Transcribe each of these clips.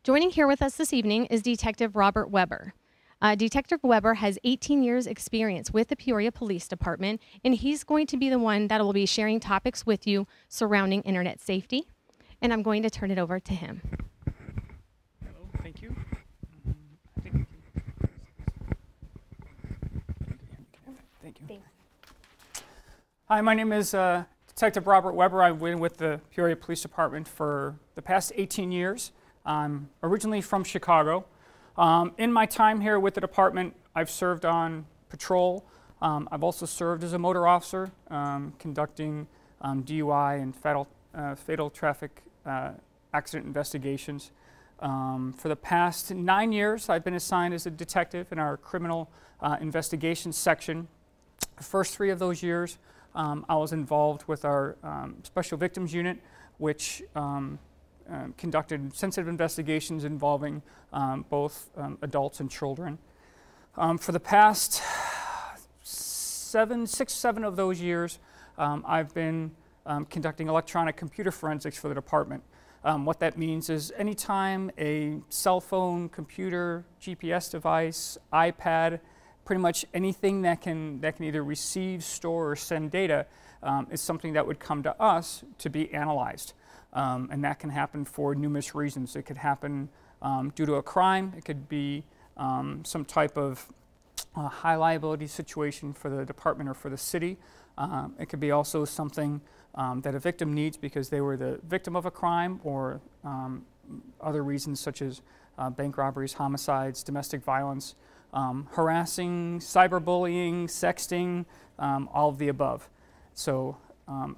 Joining here with us this evening is Detective Robert Weber. Detective Weber has 18 years experience with the Peoria Police Department, and he's going to be the one that will be sharing topics with you surrounding internet safety. And I'm going to turn it over to him. Hello, thank you. I think we can. Thank you. Thanks. Hi, my name is Detective Robert Weber. I've been with the Peoria Police Department for the past 18 years. I'm originally from Chicago. In my time here with the department, I've served on patrol. I've also served as a motor officer, conducting DUI and fatal traffic accident investigations. For the past 9 years, I've been assigned as a detective in our criminal investigations section. The first 3 of those years, I was involved with our Special Victims Unit, which conducted sensitive investigations involving both adults and children. For the past 6, 7 of those years, I've been conducting electronic computer forensics for the department. What that means is anytime a cell phone, computer, GPS device, iPad, pretty much anything that can either receive, store, or send data is something that would come to us to be analyzed. And that can happen for numerous reasons. It could happen due to a crime. It could be some type of high liability situation for the department or for the city. It could be also something that a victim needs because they were the victim of a crime, or other reasons such as bank robberies, homicides, domestic violence, harassing, cyberbullying, sexting, all of the above. So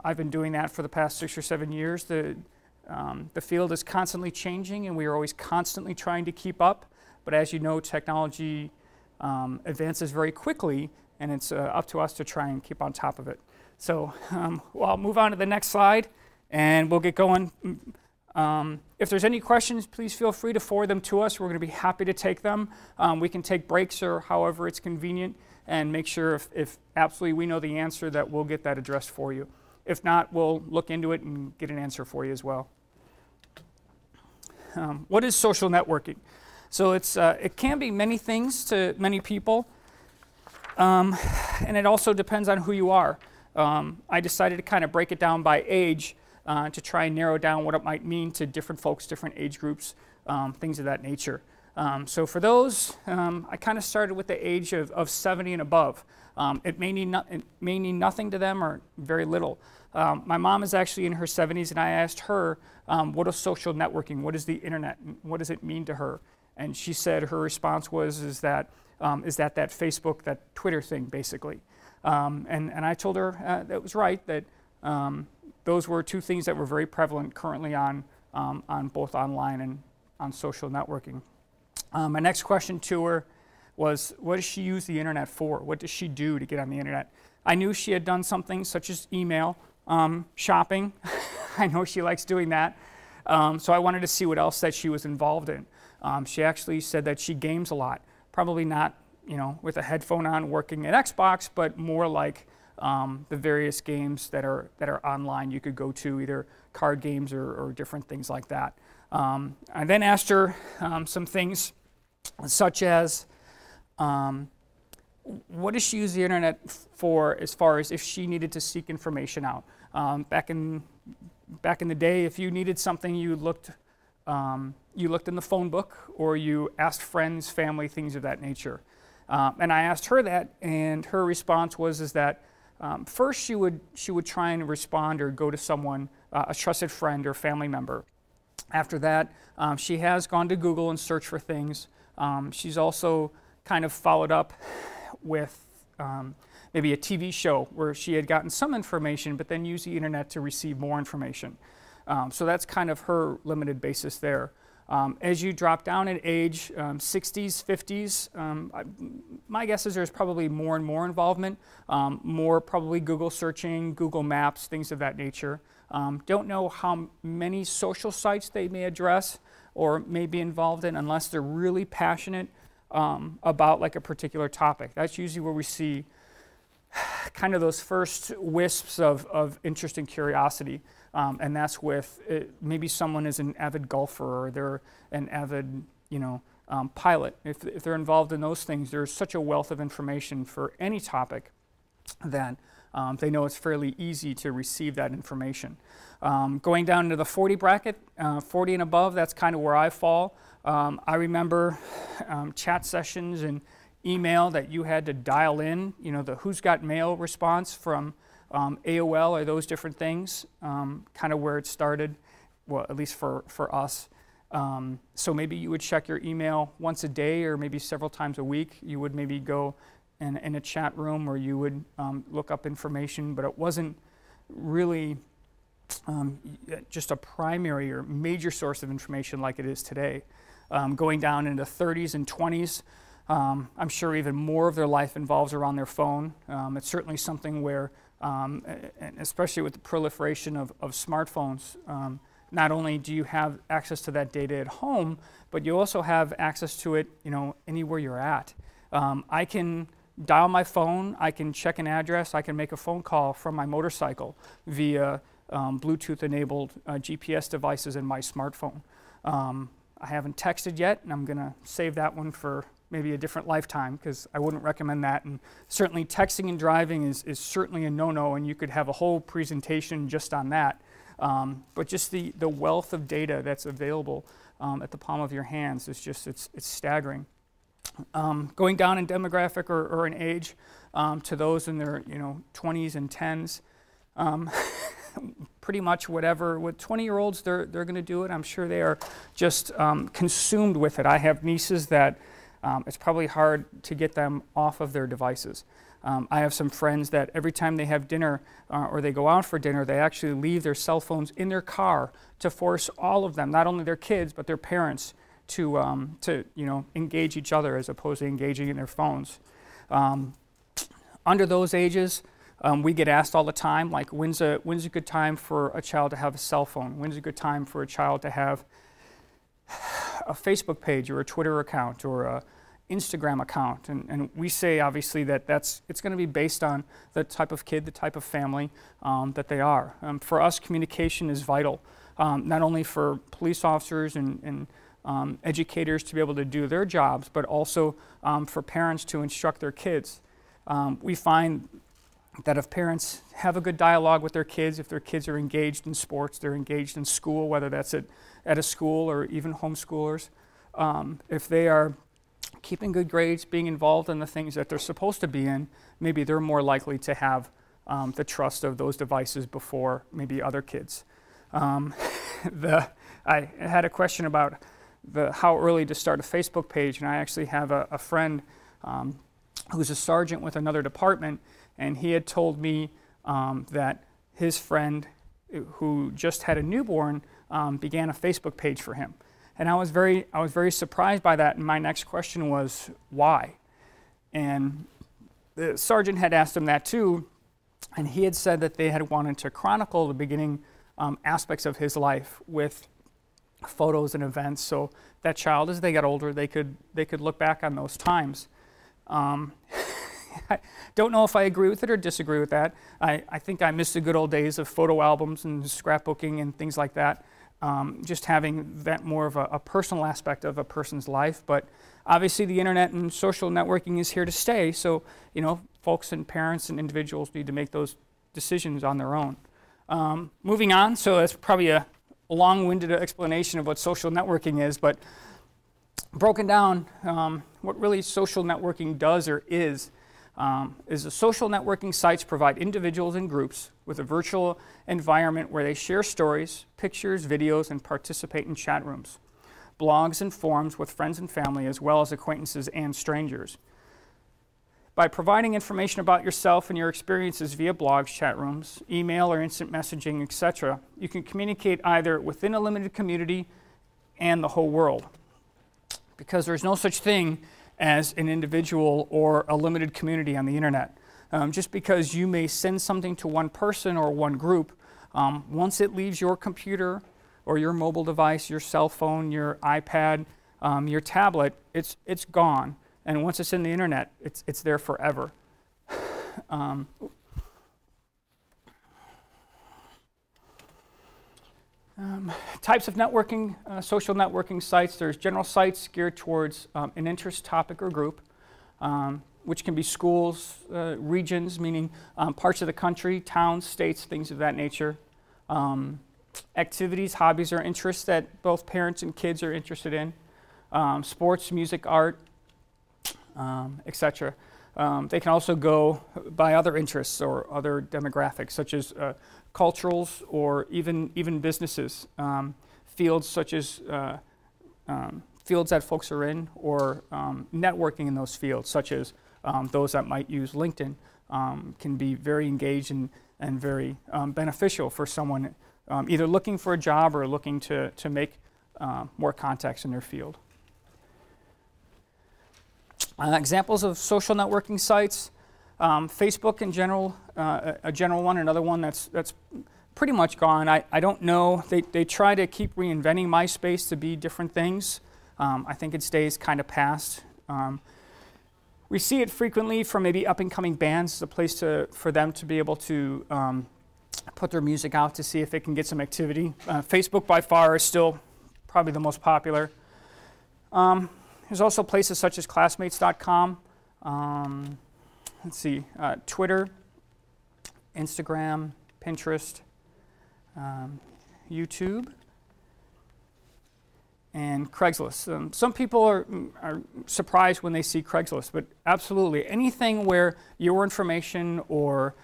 I've been doing that for the past 6 or 7 years. The field is constantly changing, and we are always constantly trying to keep up. But as you know, technology advances very quickly, and it's up to us to try and keep on top of it. So I'll move on to the next slide, and we'll get going. If there's any questions, please feel free to forward them to us. We're going to be happy to take them. We can take breaks or however it's convenient, and make sure if absolutely we know the answer that we'll get that addressed for you. If not, we'll look into it and get an answer for you as well. What is social networking? So it can be many things to many people, and it also depends on who you are. I decided to kind of break it down by age to try and narrow down what it might mean to different folks, different age groups, things of that nature. So for those, I kind of started with the age of 70 and above. It may mean nothing to them or very little. My mom is actually in her 70s, and I asked her, what is social networking? What is the internet? What does it mean to her? And she said her response was, is that Facebook, that Twitter thing, basically. And I told her that was right, that those were 2 things that were very prevalent currently on both online and on social networking. My next question to her was, what does she use the internet for? What does she do to get on the internet? I knew she had done something such as email, shopping. I know she likes doing that. So I wanted to see what else that she was involved in. She actually said that she games a lot. Probably not, with a headphone on working at Xbox, but more like the various games that are online you could go to, either card games or different things like that. I then asked her some things such as, what does she use the internet for as far as if she needed to seek information out? Back in the day, if you needed something, you looked in the phone book, or you asked friends, family, things of that nature. And I asked her that, and her response was that first she would try and respond or go to someone, a trusted friend or family member. After that, she has gone to Google and searched for things. She's also kind of followed up with maybe a TV show where she had gotten some information, but then used the internet to receive more information. So that's kind of her limited basis there. As you drop down in age, 60s, 50s, my guess is there's probably more and more involvement, more probably Google searching, Google Maps, things of that nature. Don't know how many social sites they may address or may be involved in unless they're really passionate about like a particular topic. That's usually where we see kind of those first wisps of interest and curiosity. And that's with maybe someone is an avid golfer or they're an avid, pilot. If they're involved in those things, there's such a wealth of information for any topic that they know it's fairly easy to receive that information. Going down into the 40 bracket, 40 and above, that's kind of where I fall. I remember chat sessions and email that you had to dial in, the who's got mail response from AOL or those different things, kind of where it started, well, at least for us. So maybe you would check your email once a day or maybe several times a week. You would maybe go in a chat room or you would look up information, but it wasn't really just a primary or major source of information like it is today. Going down into 30s and 20s, I'm sure even more of their life involves around their phone. It's certainly something where, and especially with the proliferation of smartphones, not only do you have access to that data at home, but you also have access to it, anywhere you're at. I can dial my phone, I can check an address, I can make a phone call from my motorcycle via Bluetooth-enabled GPS devices in my smartphone. I haven't texted yet, and I'm going to save that one for maybe a different lifetime because I wouldn't recommend that. And certainly texting and driving is certainly a no-no, and you could have a whole presentation just on that. But just the wealth of data that's available at the palm of your hands is just, it's staggering. Going down in demographic or in age to those in their 20s and 10s, pretty much whatever with 20-year-olds they're going to do it. I'm sure they are just consumed with it. I have nieces that it's probably hard to get them off of their devices. I have some friends that every time they have dinner or they go out for dinner, they actually leave their cell phones in their car to force all of them, not only their kids but their parents, to engage each other as opposed to engaging in their phones. Under those ages, we get asked all the time, like, when's a good time for a child to have a cell phone? When's a good time for a child to have a Facebook page or a Twitter account or a Instagram account? And we say, obviously, that it's going to be based on the type of kid, the type of family that they are. For us, communication is vital, not only for police officers and educators to be able to do their jobs, but also for parents to instruct their kids. We find that if parents have a good dialogue with their kids, if their kids are engaged in sports, they're engaged in school, whether that's at a school or even homeschoolers, if they are keeping good grades, being involved in the things that they're supposed to be in, maybe they're more likely to have the trust of those devices before maybe other kids. I had a question about how early to start a Facebook page, and I actually have a friend who's a sergeant with another department, and he had told me that his friend who just had a newborn began a Facebook page for him. And I was very surprised by that, and my next question was, why? And the sergeant had asked him that too, and he had said that they had wanted to chronicle the beginning aspects of his life with photos and events, so that child, as they got older, they could look back on those times. I don't know if I agree with it or disagree with that. I think I miss the good old days of photo albums and scrapbooking and things like that. Just having that more of a personal aspect of a person's life. But obviously the internet and social networking is here to stay, so folks and parents and individuals need to make those decisions on their own. Moving on, so that's probably a long-winded explanation of what social networking is, but broken down, what really social networking does or is the social networking sites provide individuals and groups with a virtual environment where they share stories, pictures, videos, and participate in chat rooms, blogs, and forums with friends and family, as well as acquaintances and strangers. By providing information about yourself and your experiences via blogs, chat rooms, email, or instant messaging, etc., you can communicate either within a limited community and the whole world. Because there's no such thing as an individual or a limited community on the internet. Just because you may send something to one person or one group, once it leaves your computer or your mobile device, your cell phone, your iPad, your tablet, it's gone. And once it's in the internet, it's there forever. Types of networking, social networking sites. There's general sites geared towards an interest, topic, or group, which can be schools, regions, meaning parts of the country, towns, states, things of that nature. Activities, hobbies, or interests that both parents and kids are interested in. Sports, music, art, etc. They can also go by other interests or other demographics, such as culturals or even businesses, fields such as fields that folks are in, or networking in those fields, such as those that might use LinkedIn, can be very engaged and very beneficial for someone either looking for a job or looking to make more contacts in their field. Examples of social networking sites. Facebook in general, a general one. Another one that's pretty much gone. I don't know. They try to keep reinventing MySpace to be different things. I think it stays kind of past. We see it frequently from maybe up-and-coming bands as a place for them to be able to put their music out to see if it can get some activity. Facebook by far is still probably the most popular. There's also places such as classmates.com. Let's see, Twitter, Instagram, Pinterest, YouTube, and Craigslist. Some people are surprised when they see Craigslist, but absolutely anything where your information or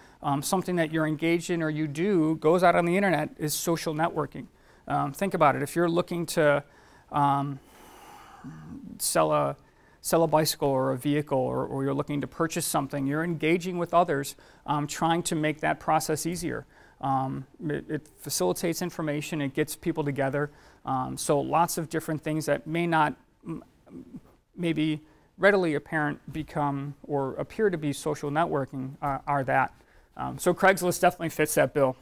something that you're engaged in or you do goes out on the internet is social networking. Think about it. If you're looking to sell a bicycle or a vehicle, or you're looking to purchase something, you're engaging with others, trying to make that process easier. It facilitates information, it gets people together. So lots of different things that may not maybe readily apparent become or appear to be social networking are that. So Craigslist definitely fits that bill.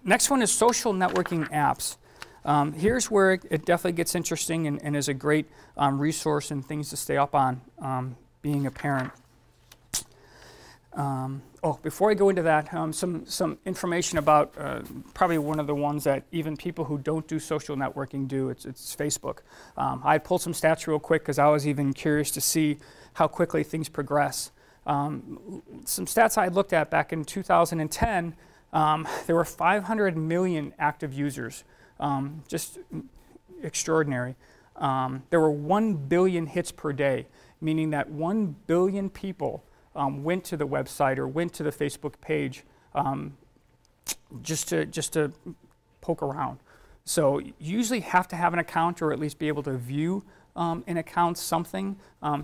Next one is social networking apps. Here's where it definitely gets interesting and is a great resource and things to stay up on being a parent. Before I go into that, some information about probably one of the ones that even people who don't do social networking do. It's Facebook. I pulled some stats real quick because I was even curious to see how quickly things progress. Some stats I looked at back in 2010, there were 500 million active users. Just extraordinary. There were 1 billion hits per day, meaning that 1 billion people went to the website or went to the Facebook page just to poke around. So you usually have to have an account or at least be able to view an account something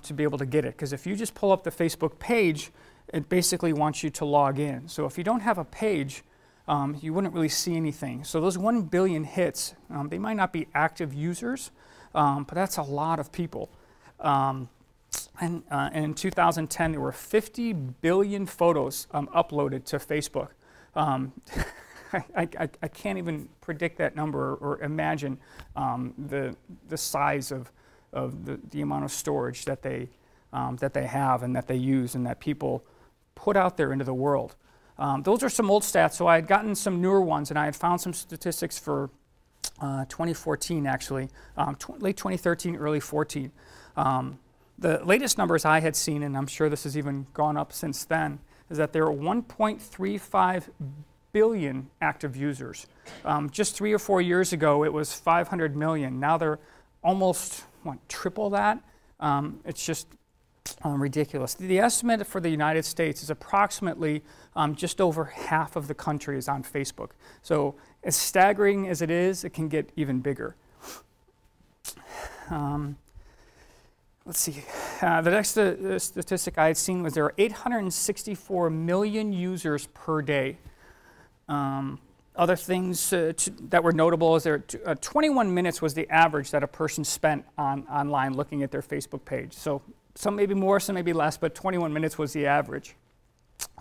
to be able to get it. Because if you just pull up the Facebook page, it basically wants you to log in. So if you don't have a page, you wouldn't really see anything. So those 1 billion hits, they might not be active users, but that's a lot of people. And in 2010, there were 50 billion photos uploaded to Facebook. I can't even predict that number or imagine the size of the amount of storage that they have and that they use and that people put out there into the world. Those are some old stats, so I had gotten some newer ones, and I had found some statistics for 2014, actually, late 2013, early 14. The latest numbers I had seen, and I'm sure this has even gone up since then, is that there are 1.35 billion active users. Just 3 or 4 years ago, it was 500 million. Now they're almost, triple that? It's just ridiculous. The estimate for the United States is approximately just over half of the country is on Facebook. So as staggering as it is, it can get even bigger. Let's see. The next statistic I had seen was there are 864 million users per day. Other things that were notable is there 21 minutes was the average that a person spent online looking at their Facebook page. So some maybe more, some maybe less, but 21 minutes was the average.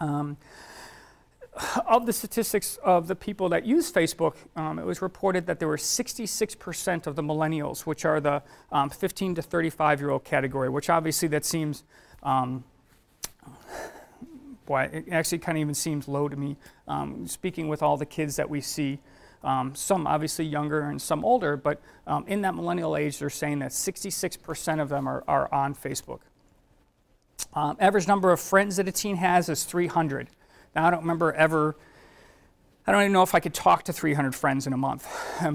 Of the statistics of the people that use Facebook, it was reported that there were 66% of the millennials, which are the 15 to 35-year-old category, which obviously that seems boy, it actually kind of even seems low to me. Speaking with all the kids that we see, some obviously younger and some older, but in that millennial age, they're saying that 66% of them are on Facebook. Average number of friends that a teen has is 300. Now, I don't remember ever, I don't even know if I could talk to 300 friends in a month,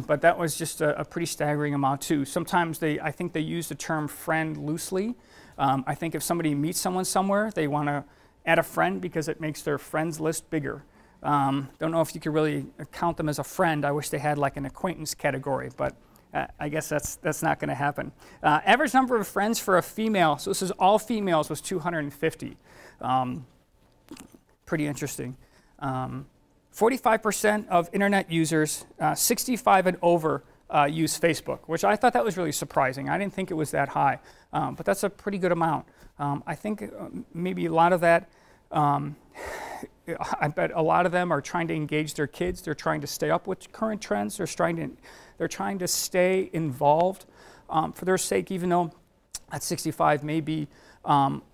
but that was just a pretty staggering amount too. Sometimes I think they use the term friend loosely. I think if somebody meets someone somewhere, they want to add a friend because it makes their friends list bigger. Don't know if you could really count them as a friend. I wish they had like an acquaintance category, but I guess that's not going to happen. Average number of friends for a female, so this is all females, was 250. Pretty interesting. 45% of internet users, 65 and over, use Facebook, which I thought that was really surprising. I didn't think it was that high, but that's a pretty good amount. I think maybe a lot of that, I bet a lot of them are trying to engage their kids. They're trying to stay up with current trends. They're trying to stay involved for their sake, even though at 65 may be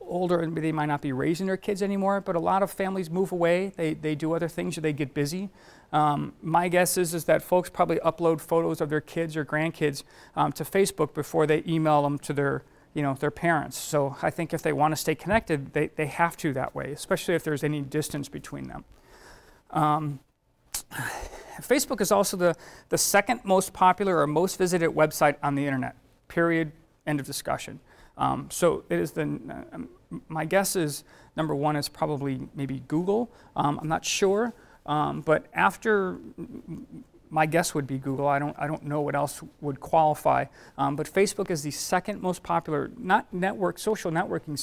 older and they might not be raising their kids anymore, but a lot of families move away. They do other things or they get busy. My guess is that folks probably upload photos of their kids or grandkids to Facebook before they email them to their parents. So I think if they want to stay connected, they have to that way, especially if there's any distance between them. Facebook is also the second most popular or most visited website on the internet, period, end of discussion. So it is my guess is number one is probably maybe Google. I'm not sure, but after, my guess would be Google. I don't know what else would qualify, but Facebook is the second most popular, not social networking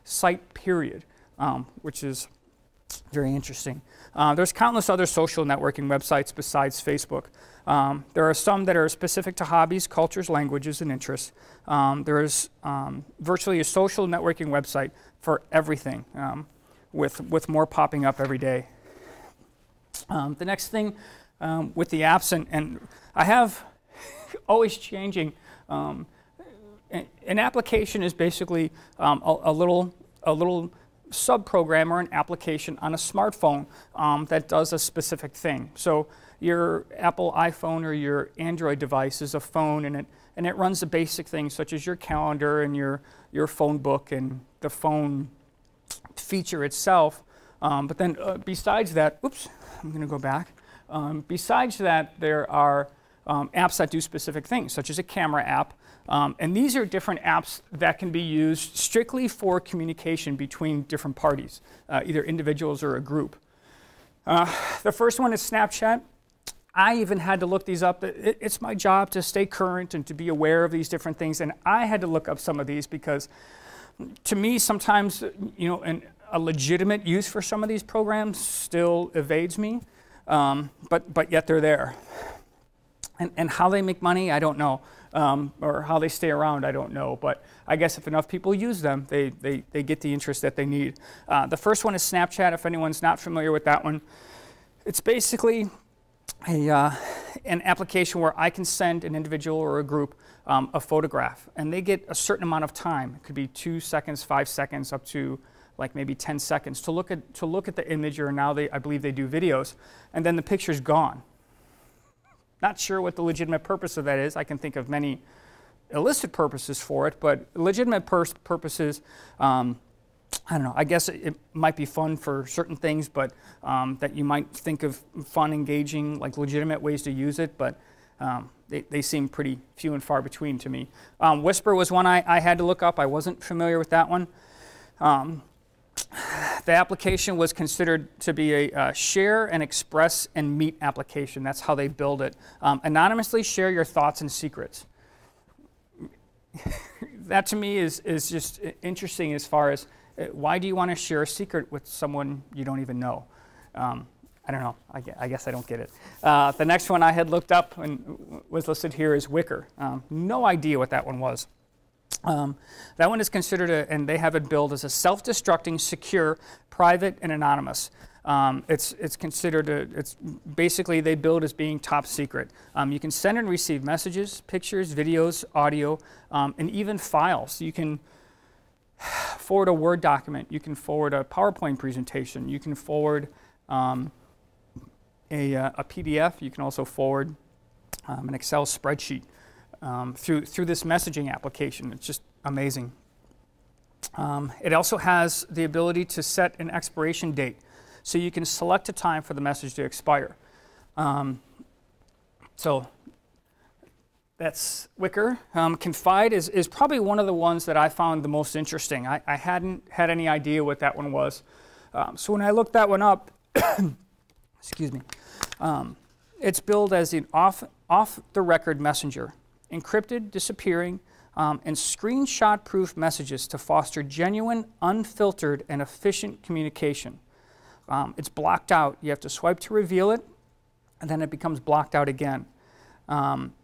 site period, which is very interesting. There's countless other social networking websites besides Facebook. There are some that are specific to hobbies, cultures, languages, and interests. There is virtually a social networking website for everything, with more popping up every day. The next thing with the apps, and I have always changing, an application is basically a little sub-program or an application on a smartphone that does a specific thing. So your Apple iPhone or your Android device is a phone, and it runs the basic things such as your calendar and your phone book and the phone feature itself. But then besides that, oops, I'm going to go back. Besides that, there are apps that do specific things, such as a camera app. And these are different apps that can be used strictly for communication between different parties, either individuals or a group. The first one is Snapchat. I even had to look these up. It's my job to stay current and to be aware of these different things. And I had to look up some of these because, to me, sometimes a legitimate use for some of these programs still evades me. But yet they're there. And how they make money, I don't know. Or how they stay around, I don't know. But I guess if enough people use them, they get the interest that they need. The first one is Snapchat, if anyone's not familiar with that one. It's basically an application where I can send an individual or a group a photograph. And they get a certain amount of time. It could be 2 seconds, 5 seconds, up to like maybe 10 seconds to look at the image, or now I believe they do videos, and then the picture's gone. Not sure what the legitimate purpose of that is. I can think of many illicit purposes for it, but legitimate purposes, I don't know. I guess it might be fun for certain things, but that you might think of fun, engaging, like legitimate ways to use it, but they seem pretty few and far between to me. Whisper was one I had to look up. I wasn't familiar with that one. The application was considered to be a share and express and meet application. That's how they build it. Anonymously share your thoughts and secrets. That to me is just interesting as far as why do you want to share a secret with someone you don't even know? I don't know. I guess I don't get it. The next one I had looked up and was listed here is Wicker. No idea what that one was. That one is considered, and they have it billed as a self-destructing, secure, private, and anonymous. It's considered, it's basically they build as being top secret. You can send and receive messages, pictures, videos, audio, and even files. You can forward a Word document. You can forward a PowerPoint presentation. You can forward a PDF. You can also forward an Excel spreadsheet through this messaging application. It's just amazing. It also has the ability to set an expiration date, so you can select a time for the message to expire. So that's Wicker. Confide is probably one of the ones that I found the most interesting. I hadn't had any idea what that one was. So when I looked that one up, excuse me, it's billed as an off-the-record messenger, encrypted, disappearing, and screenshot-proof messages to foster genuine, unfiltered, and efficient communication. It's blocked out. You have to swipe to reveal it, and then it becomes blocked out again.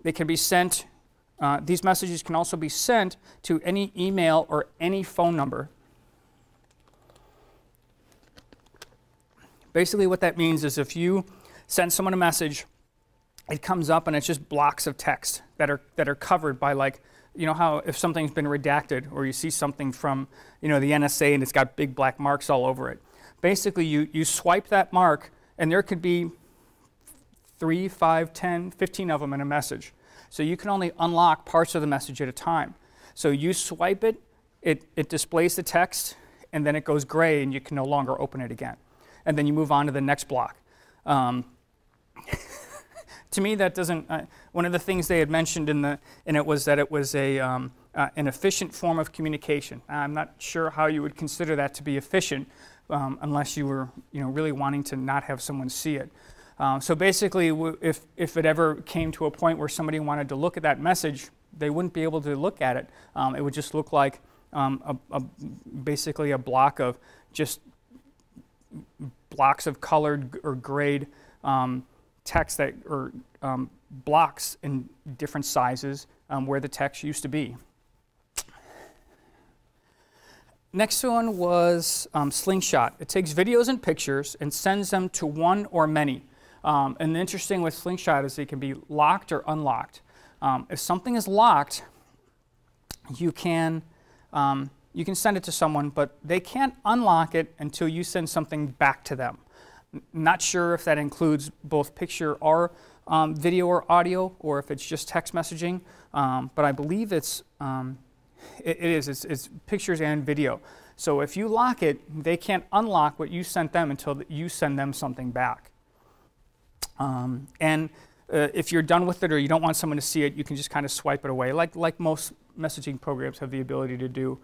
They can be sent, these messages can also be sent to any email or any phone number. Basically what that means is if you send someone a message, it comes up and it's just blocks of text that are covered by, like, you know how if something's been redacted or you see something from, you know, the NSA and it's got big black marks all over it. Basically you swipe that mark and there could be 3, 5, 10, 15 of them in a message. So you can only unlock parts of the message at a time. So you swipe it, it displays the text, and then it goes gray and you can no longer open it again. And then you move on to the next block. To me, that doesn't, one of the things they had mentioned in it was that it was an efficient form of communication. I'm not sure how you would consider that to be efficient unless you were, you know, really wanting to not have someone see it. So basically, if it ever came to a point where somebody wanted to look at that message, they wouldn't be able to look at it. It would just look like basically a block of just blocks of colored or grayed text that or blocks in different sizes where the text used to be. Next one was Slingshot. It takes videos and pictures and sends them to one or many. And the interesting with Slingshot is they can be locked or unlocked. If something is locked, you can send it to someone, but they can't unlock it until you send something back to them. Not sure if that includes both picture or video or audio, or if it's just text messaging, but I believe it's pictures and video. So if you lock it, they can't unlock what you sent them until you send them something back. If you're done with it or you don't want someone to see it, you can just kind of swipe it away, like most messaging programs have the ability to do,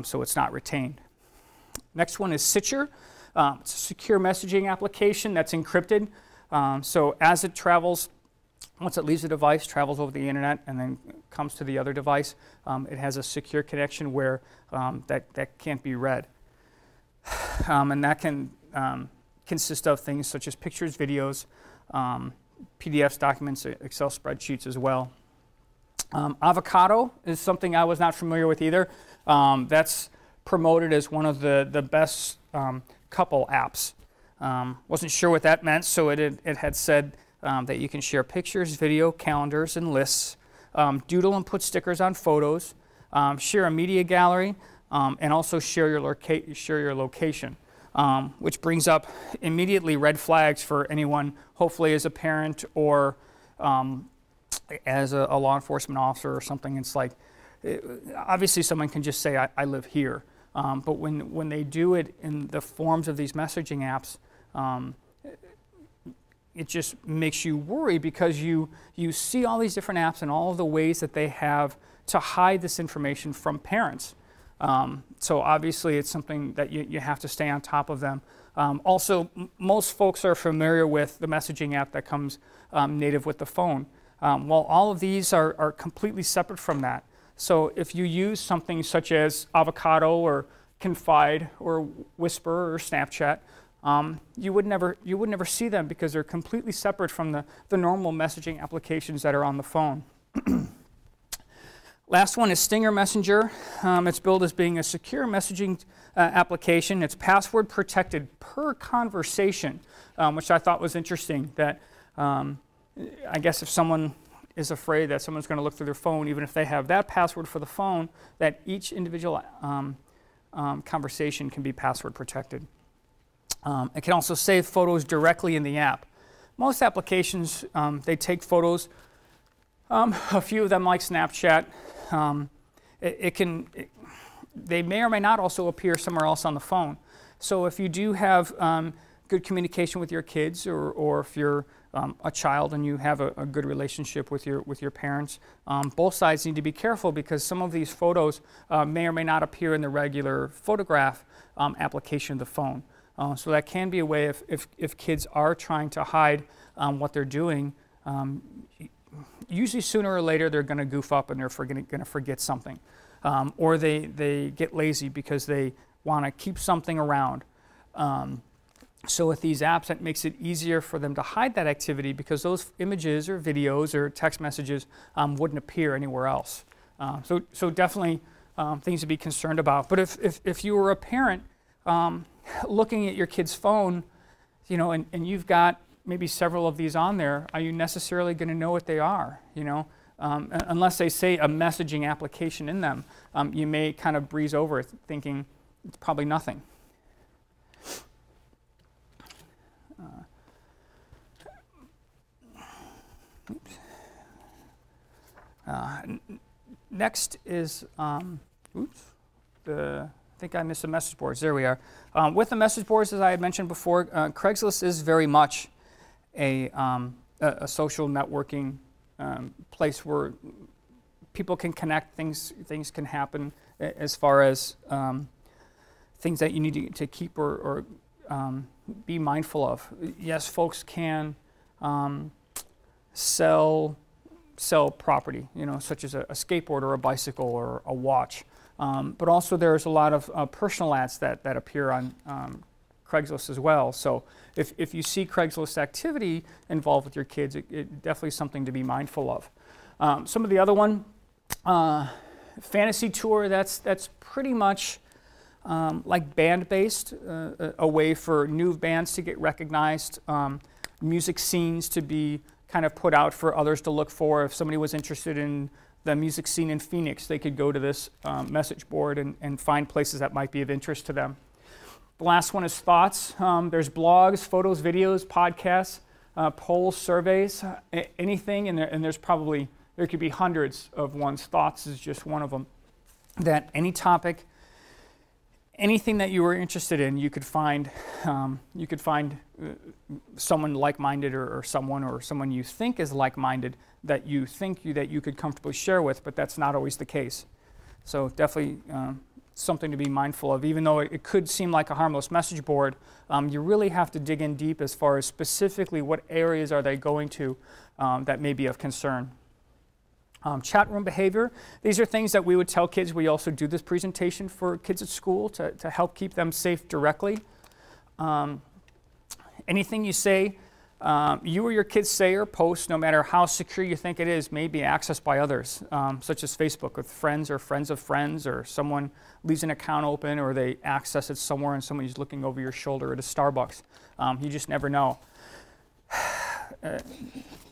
so it's not retained. Next one is Stitcher. It's a secure messaging application that's encrypted. So as it travels, once it leaves the device, travels over the internet, and then comes to the other device, it has a secure connection where that can't be read. And that can consist of things such as pictures, videos, PDFs, documents, Excel spreadsheets as well. Avocado is something I was not familiar with either. That's promoted as one of the best couple apps. Wasn't sure what that meant, so it had said that you can share pictures, video, calendars, and lists, doodle and put stickers on photos, share a media gallery, and also share your location. Which brings up immediately red flags for anyone, hopefully as a parent or as a law enforcement officer or something. It's like, obviously someone can just say, I live here. But when they do it in the forms of these messaging apps, it just makes you worry because you see all these different apps and all of the ways that they have to hide this information from parents. So obviously it's something that you have to stay on top of them. Also, most folks are familiar with the messaging app that comes native with the phone. Well, all of these are completely separate from that. So if you use something such as Avocado or Confide or Whisper or Snapchat, you would never see them because they're completely separate from the normal messaging applications that are on the phone. Last one is Stinger Messenger. It's billed as being a secure messaging application. It's password protected per conversation, which I thought was interesting. That I guess if someone is afraid that someone's going to look through their phone, even if they have that password for the phone, that each individual conversation can be password protected. It can also save photos directly in the app. Most applications, they take photos. A few of them, like Snapchat, they may or may not also appear somewhere else on the phone. So if you do have good communication with your kids, or if you're a child and you have a good relationship with your parents, both sides need to be careful, because some of these photos may or may not appear in the regular photograph application of the phone. So that can be a way, if kids are trying to hide what they're doing, usually sooner or later they're going to goof up and they're going to forget something. Or they get lazy because they want to keep something around. So with these apps, it makes it easier for them to hide that activity, because those images or videos or text messages wouldn't appear anywhere else. So definitely things to be concerned about. But if you were a parent looking at your kid's phone, and you've got maybe several of these on there, are you necessarily going to know what they are? Unless they say a messaging application in them, you may kind of breeze over it thinking it's probably nothing. Next is, I think I missed the message boards. There we are. With the message boards, as I had mentioned before, Craigslist is very much a social networking place where people can connect, things can happen as far as things that you need to keep or be mindful of. Yes, folks can sell property, such as a skateboard or a bicycle or a watch. But also there's a lot of personal ads that appear on Craigslist as well. So if you see Craigslist activity involved with your kids, it definitely is something to be mindful of. Some of the other one, Fantasy Tour, that's pretty much like band-based, a way for new bands to get recognized, music scenes to be kind of put out for others to look for. If somebody was interested in the music scene in Phoenix, they could go to this message board and find places that might be of interest to them. The last one is thoughts. There's blogs, photos, videos, podcasts, polls, surveys, anything, and there could be hundreds of ones. Thoughts is just one of them. That any topic, anything that you were interested in, you could find someone like-minded or someone you think is like-minded that you think that you could comfortably share with, but that's not always the case. So definitely something to be mindful of. Even though it could seem like a harmless message board, you really have to dig in deep as far as specifically what areas are they going to that may be of concern. Chatroom behavior. These are things that we would tell kids. We also do this presentation for kids at school to help keep them safe directly. Anything you say, you or your kids say or post, no matter how secure you think it is, may be accessed by others, such as Facebook with friends or friends of friends, or someone leaves an account open or they access it somewhere and somebody's looking over your shoulder at a Starbucks. You just never know.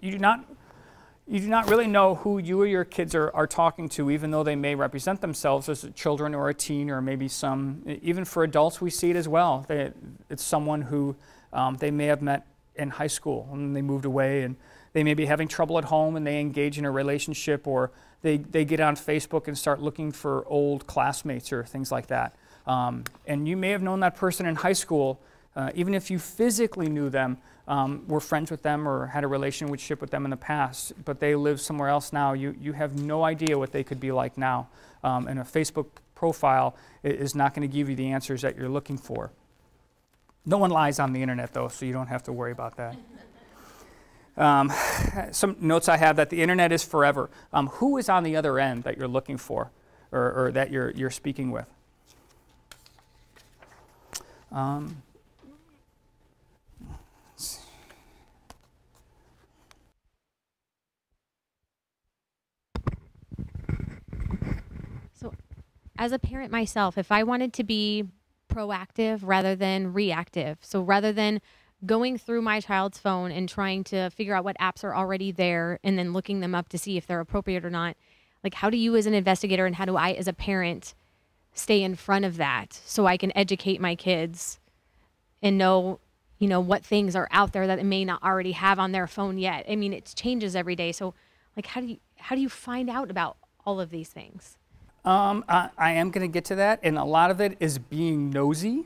You do not really know who you or your kids are talking to, even though they may represent themselves as children or a teen, or maybe even for adults, we see it as well. It's someone who they may have met in high school and they moved away, and they may be having trouble at home and they engage in a relationship, or they get on Facebook and start looking for old classmates or things like that. And you may have known that person in high school, even if you physically knew them, were friends with them or had a relationship with them in the past, but they live somewhere else now. You have no idea what they could be like now. And a Facebook profile is not going to give you the answers that you're looking for. No one lies on the internet, though, so you don't have to worry about that. Some notes I have: that the internet is forever. Who is on the other end that you're looking for, or that you're speaking with? So, as a parent myself, if I wanted to be proactive rather than reactive, so rather than going through my child's phone and trying to figure out what apps are already there and then looking them up to see if they're appropriate or not, like, how do you as an investigator and how do I as a parent stay in front of that so I can educate my kids and know, what things are out there that they may not already have on their phone yet? I mean, it changes every day. So like, how do you find out about all of these things? I am going to get to that, and a lot of it is being nosy,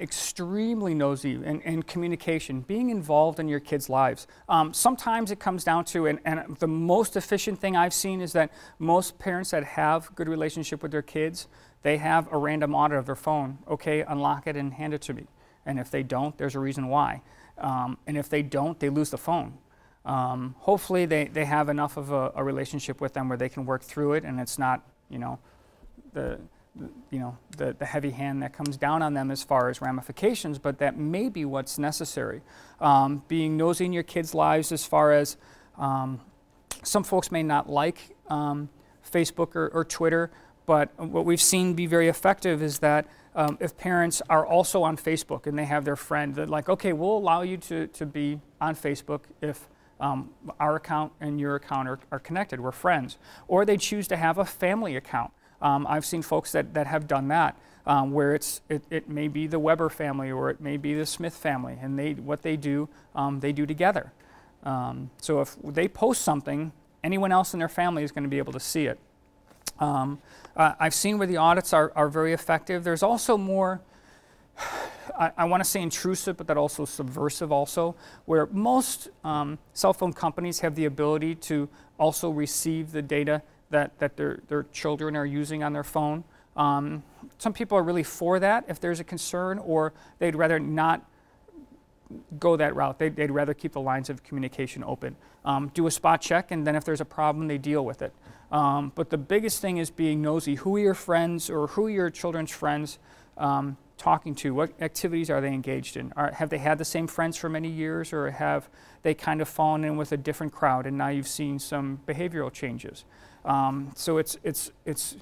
extremely nosy, and communication, being involved in your kids' lives. Sometimes it comes down to, and the most efficient thing I've seen is that most parents that have good relationship with their kids, they have a random audit of their phone. Okay, unlock it and hand it to me. And if they don't, there's a reason why. And if they don't, they lose the phone. Hopefully they have enough of a relationship with them where they can work through it, and it's not, the heavy hand that comes down on them as far as ramifications, but that may be what's necessary. Being nosy in your kids' lives as far as some folks may not like Facebook or Twitter, but what we've seen be very effective is that if parents are also on Facebook and they have their friend, that like, okay, we'll allow you to be on Facebook if our account and your account are connected, we're friends. Or they choose to have a family account. I've seen folks that have done that, where it may be the Weber family or it may be the Smith family, and what they do together. So if they post something, anyone else in their family is going to be able to see it. I've seen where the audits are very effective. There's also more, I want to say intrusive, but that also subversive also, where most cell phone companies have the ability to also receive the data that their children are using on their phone. Some people are really for that if there's a concern, or they'd rather not go that route. They'd rather keep the lines of communication open. Do a spot check, and then if there's a problem, they deal with it. But the biggest thing is being nosy. Who are your friends, or who are your children's friends talking to? What activities are they engaged in? Have they had the same friends for many years, or have they kind of fallen in with a different crowd and now you've seen some behavioral changes? So it's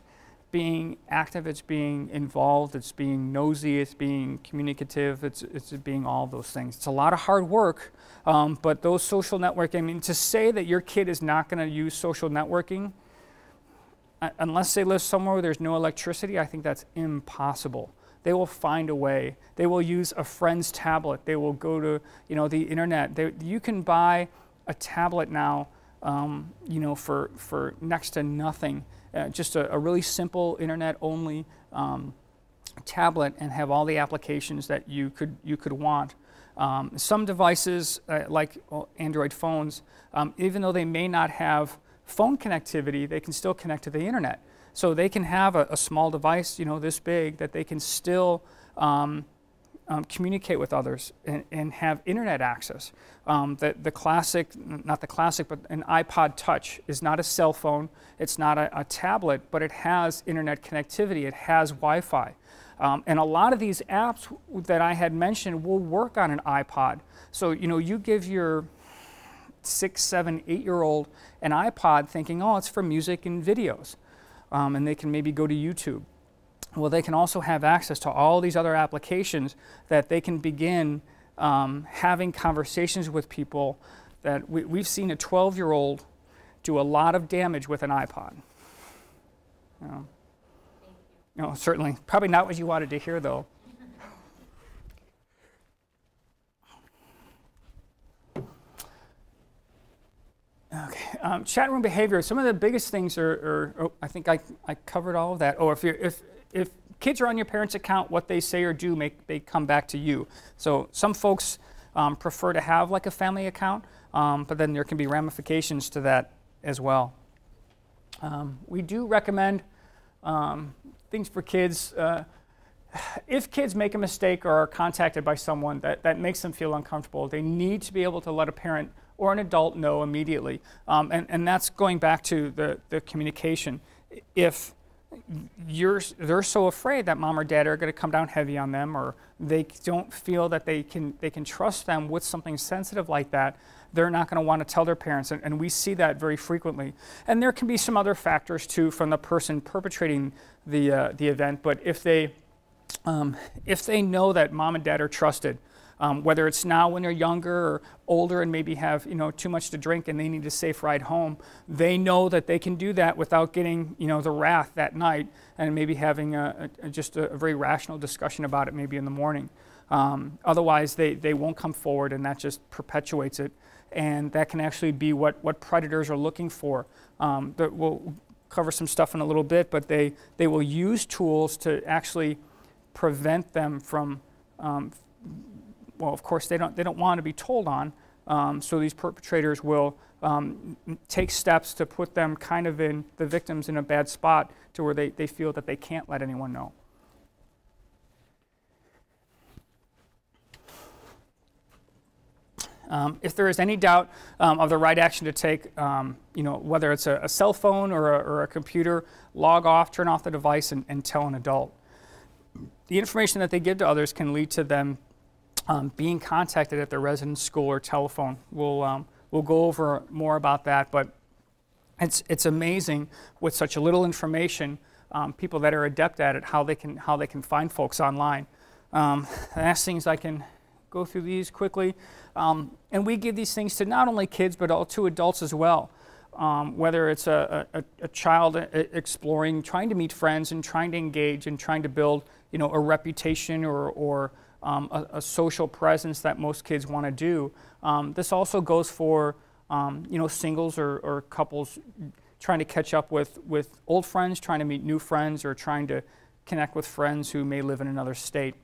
being active, it's being involved, it's being nosy, it's being communicative, it's being all those things. It's a lot of hard work, but those social networking, I mean, to say that your kid is not going to use social networking, unless they live somewhere where there's no electricity, I think that's impossible. They will find a way. They will use a friend's tablet. They will go to, the internet. You can buy a tablet now, for next to nothing. Just a really simple internet-only tablet, and have all the applications that you could want. Some devices, like Android phones, even though they may not have phone connectivity, they can still connect to the internet. So they can have a small device, this big, that they can still communicate with others and have internet access. The classic, not the classic, but an iPod Touch is not a cell phone, it's not a tablet, but it has internet connectivity, it has Wi-Fi. And a lot of these apps that I had mentioned will work on an iPod. So, you give your 6, 7, 8-year-old an iPod thinking, oh, it's for music and videos. And they can maybe go to YouTube. Well, they can also have access to all these other applications that they can begin having conversations with people that we've seen a 12-year-old do a lot of damage with an iPod. Certainly, probably not what you wanted to hear, though. Okay, chatroom behavior. Some of the biggest things are I think I covered all of that. Oh, if kids are on your parents' account, what they say or do they come back to you. So some folks prefer to have like a family account, but then there can be ramifications to that as well. We do recommend things for kids. If kids make a mistake or are contacted by someone that makes them feel uncomfortable, they need to be able to let a parent or an adult know immediately. And that's going back to the communication. If they're so afraid that mom or dad are going to come down heavy on them, or they don't feel that they can trust them with something sensitive like that, they're not going to want to tell their parents, and we see that very frequently. And there can be some other factors too from the person perpetrating the event, but if they know that mom and dad are trusted, Whether it's now when they're younger or older and maybe have too much to drink and they need a safe ride home, they know that they can do that without getting the wrath that night and maybe having just a very rational discussion about it maybe in the morning. Otherwise, they won't come forward, and that just perpetuates it. And that can actually be what predators are looking for. We'll cover some stuff in a little bit, but they will use tools to actually prevent them from, well, of course, they don't want to be told on. So these perpetrators will take steps to put them kind of the victims in a bad spot to where they feel that they can't let anyone know. If there is any doubt of the right action to take, whether it's a cell phone or a computer, log off, turn off the device, and tell an adult. The information that they give to others can lead to them being contacted at their residence, school, or telephone. We'll go over more about that, but it's amazing with such a little information, people that are adept at it, how they can find folks online. The last things I can go through these quickly. And we give these things to not only kids, but all to adults as well. Whether it's a child exploring, trying to meet friends and trying to engage and trying to build, a reputation or a social presence that most kids want to do. This also goes for, singles or couples trying to catch up with old friends, trying to meet new friends, or trying to connect with friends who may live in another state.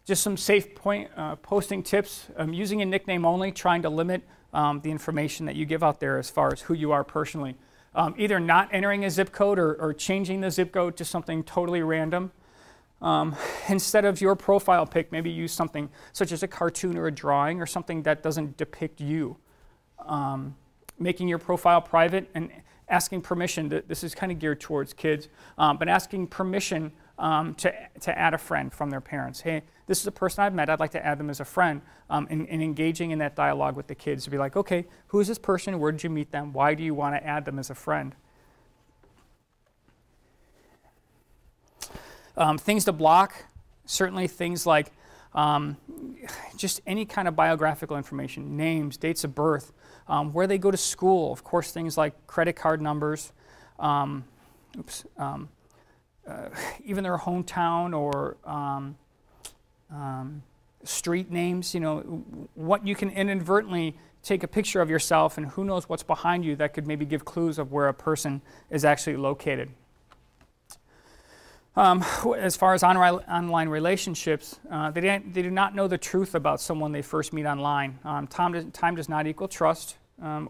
Just some safe posting tips. Using a nickname only, trying to limit the information that you give out there as far as who you are personally. Either not entering a zip code or changing the zip code to something totally random. Instead of your profile pic, maybe use something such as a cartoon or a drawing or something that doesn't depict you. Making your profile private and asking permission. This is kind of geared towards kids, but asking permission to add a friend from their parents. Hey, this is a person I've met, I'd like to add them as a friend, and engaging in that dialogue with the kids to be like, okay, who is this person, where did you meet them, why do you want to add them as a friend? Things to block, certainly things like just any kind of biographical information, names, dates of birth, where they go to school, of course things like credit card numbers, even their hometown or street names, what you can inadvertently take a picture of yourself, and who knows what's behind you that could maybe give clues of where a person is actually located. As far as online relationships, they do not know the truth about someone they first meet online. Time does not equal trust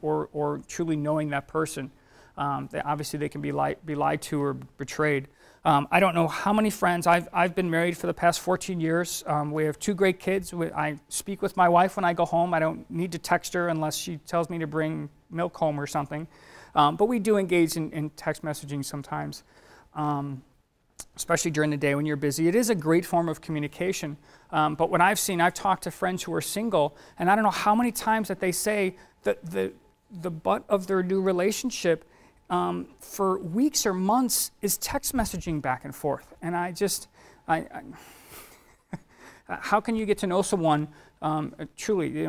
or truly knowing that person. Obviously, they can be lied to or betrayed. I don't know how many friends. I've been married for the past 14 years. We have 2 great kids. I speak with my wife when I go home. I don't need to text her unless she tells me to bring milk home or something. But we do engage in text messaging sometimes, especially during the day when you're busy. It is a great form of communication. But what I've seen, I've talked to friends who are single, and I don't know how many times that they say that the butt of their new relationship for weeks or months is text messaging back and forth. And how can you get to know someone truly?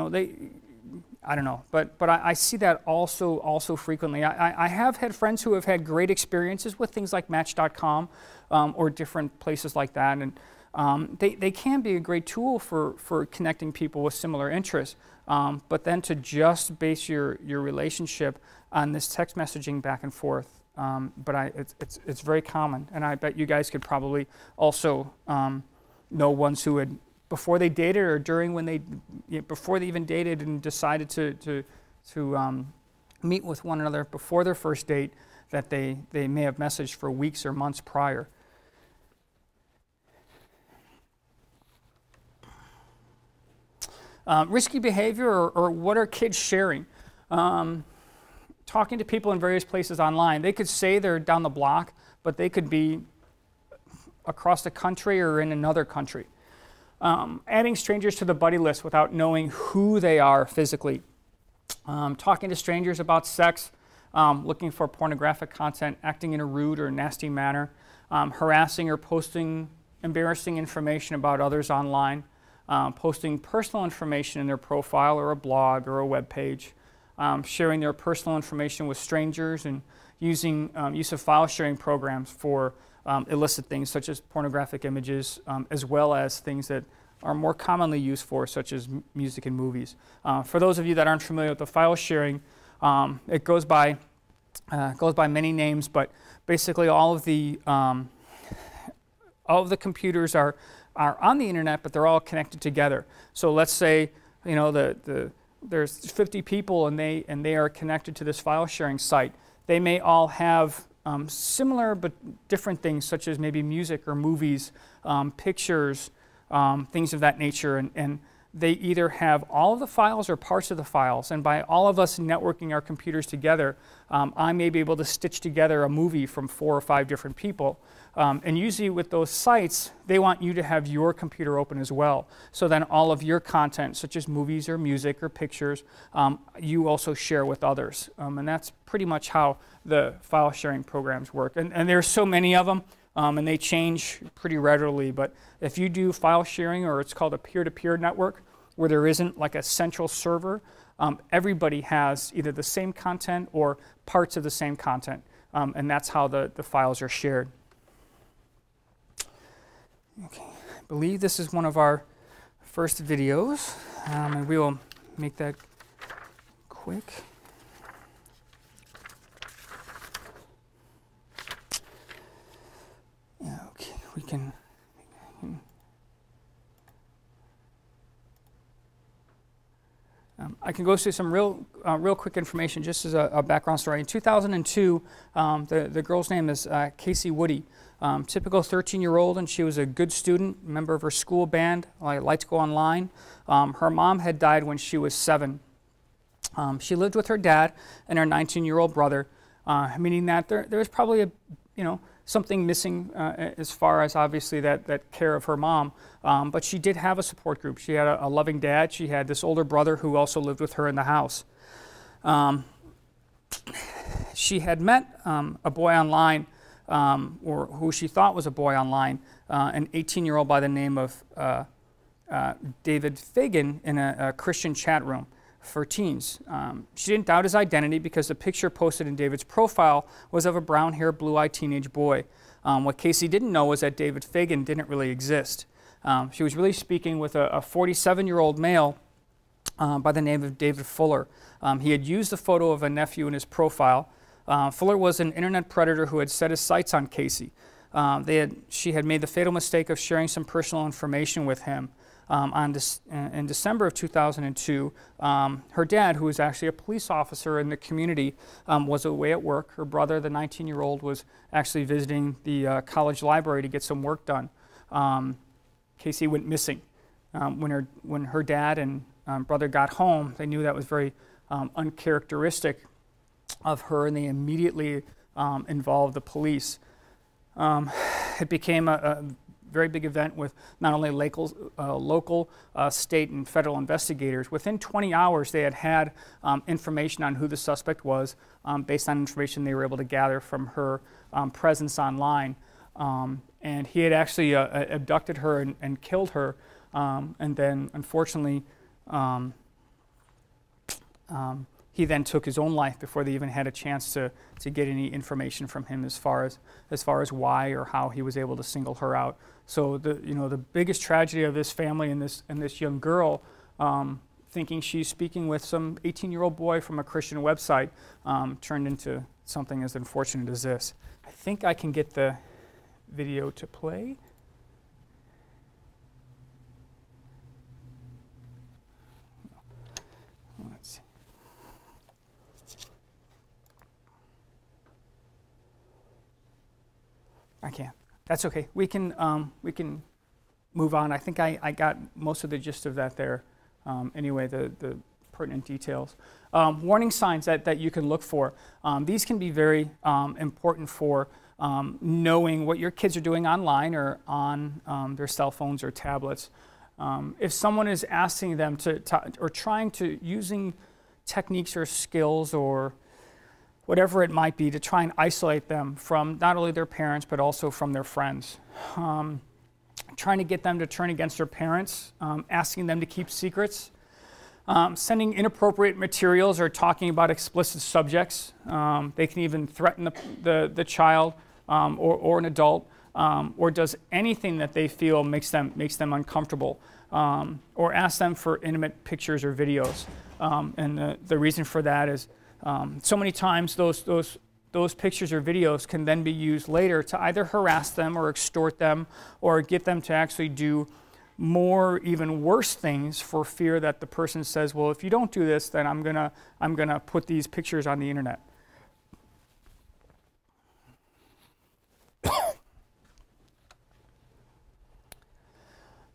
I don't know, but I see that also frequently. I have had friends who have had great experiences with things like Match.com or different places like that, and they can be a great tool for connecting people with similar interests. But then to just base your relationship on this text messaging back and forth, it's very common, and I bet you guys could probably also know ones who had, before they dated or before they even dated and decided to meet with one another before their first date, that they may have messaged for weeks or months prior. Risky behavior or what are kids sharing? Talking to people in various places online. They could say they're down the block, but they could be across the country or in another country. Adding strangers to the buddy list without knowing who they are physically. Talking to strangers about sex, looking for pornographic content, acting in a rude or nasty manner, harassing or posting embarrassing information about others online, posting personal information in their profile or a blog or a web page, sharing their personal information with strangers, and using use of file sharing programs for illicit things such as pornographic images, as well as things that are more commonly used for, such as music and movies. For those of you that aren't familiar with the file sharing, it goes by many names, but basically all of the computers are on the internet, but they're all connected together. So let's say, you know, there's 50 people and they are connected to this file sharing site. They may all have similar but different things, such as maybe music or movies, pictures, things of that nature, and they either have all of the files or parts of the files. And by all of us networking our computers together, I may be able to stitch together a movie from 4 or 5 different people. And usually with those sites, they want you to have your computer open as well. So then all of your content, such as movies or music or pictures, you also share with others. And that's pretty much how the file sharing programs work. And there's so many of them, and they change pretty readily. But if you do file sharing, or it's called a peer-to-peer network, where there isn't like a central server, everybody has either the same content or parts of the same content. And that's how the files are shared. Okay, I believe this is one of our first videos, and we will make that quick. Yeah, okay, we can. I can go through some real quick information just as a background story. In 2002, the girl's name is Casey Woody. Typical 13-year-old, and she was a good student, member of her school band, liked to go online. Her mom had died when she was 7. She lived with her dad and her 19-year-old brother, meaning that there was probably something missing as far as obviously that care of her mom. But she did have a support group. She had a loving dad. She had this older brother who also lived with her in the house. She had met a boy online, or who she thought was a boy online, an 18-year-old by the name of David Fagan, in a Christian chat room for teens. She didn't doubt his identity because the picture posted in David's profile was of a brown-haired, blue-eyed teenage boy. What Casey didn't know was that David Fagan didn't really exist. She was really speaking with a 47-year-old male by the name of David Fuller. He had used the photo of a nephew in his profile. Fuller was an internet predator who had set his sights on Casey. She had made the fatal mistake of sharing some personal information with him. In December of 2002, her dad, who was actually a police officer in the community, was away at work. Her brother, the 19-year-old, was actually visiting the college library to get some work done. Casey went missing. When her dad and brother got home, they knew that was very uncharacteristic of her, and they immediately involved the police. It became a very big event with not only local, state, and federal investigators. Within 20 hours, they had information on who the suspect was based on information they were able to gather from her presence online. And he had actually abducted her and killed her, and then, unfortunately, he then took his own life before they even had a chance to get any information from him as far as why or how he was able to single her out. So the biggest tragedy of this family and this young girl, thinking she's speaking with some 18-year-old boy from a Christian website, turned into something as unfortunate as this. I think I can get the video to play. Let's see. I can't. That's okay. We can move on. I think I got most of the gist of that there. Anyway, the pertinent details. Warning signs that you can look for. These can be very important for knowing what your kids are doing online or on their cell phones or tablets. If someone is asking them or trying to using techniques or skills or whatever it might be to try and isolate them from not only their parents but also from their friends. trying to get them to turn against their parents, asking them to keep secrets, sending inappropriate materials or talking about explicit subjects. They can even threaten the child or an adult, or does anything that they feel makes them uncomfortable, or ask them for intimate pictures or videos. And the reason for that is so many times those pictures or videos can then be used later to either harass them or extort them or get them to actually do more, even worse things, for fear that the person says, well, if you don't do this, then I'm gonna put these pictures on the internet.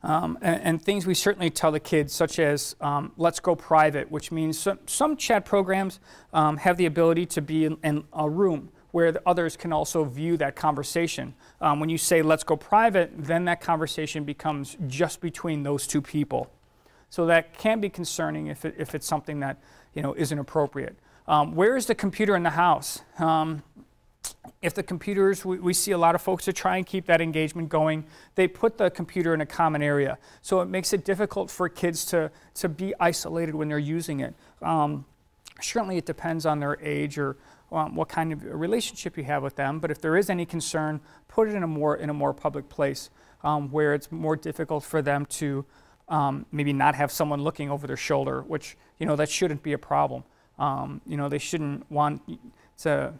And things we certainly tell the kids, such as let's go private, which means some chat programs have the ability to be in a room where the others can also view that conversation. When you say let's go private, then that conversation becomes just between those two people. So that can be concerning if it's something that isn't appropriate. Where is the computer in the house? If the computers, we see a lot of folks that try and keep that engagement going, they put the computer in a common area. So it makes it difficult for kids to be isolated when they're using it. Certainly it depends on their age or what kind of relationship you have with them, but if there is any concern, put it in a more public place where it's more difficult for them to maybe not have someone looking over their shoulder, which that shouldn't be a problem. They shouldn't want to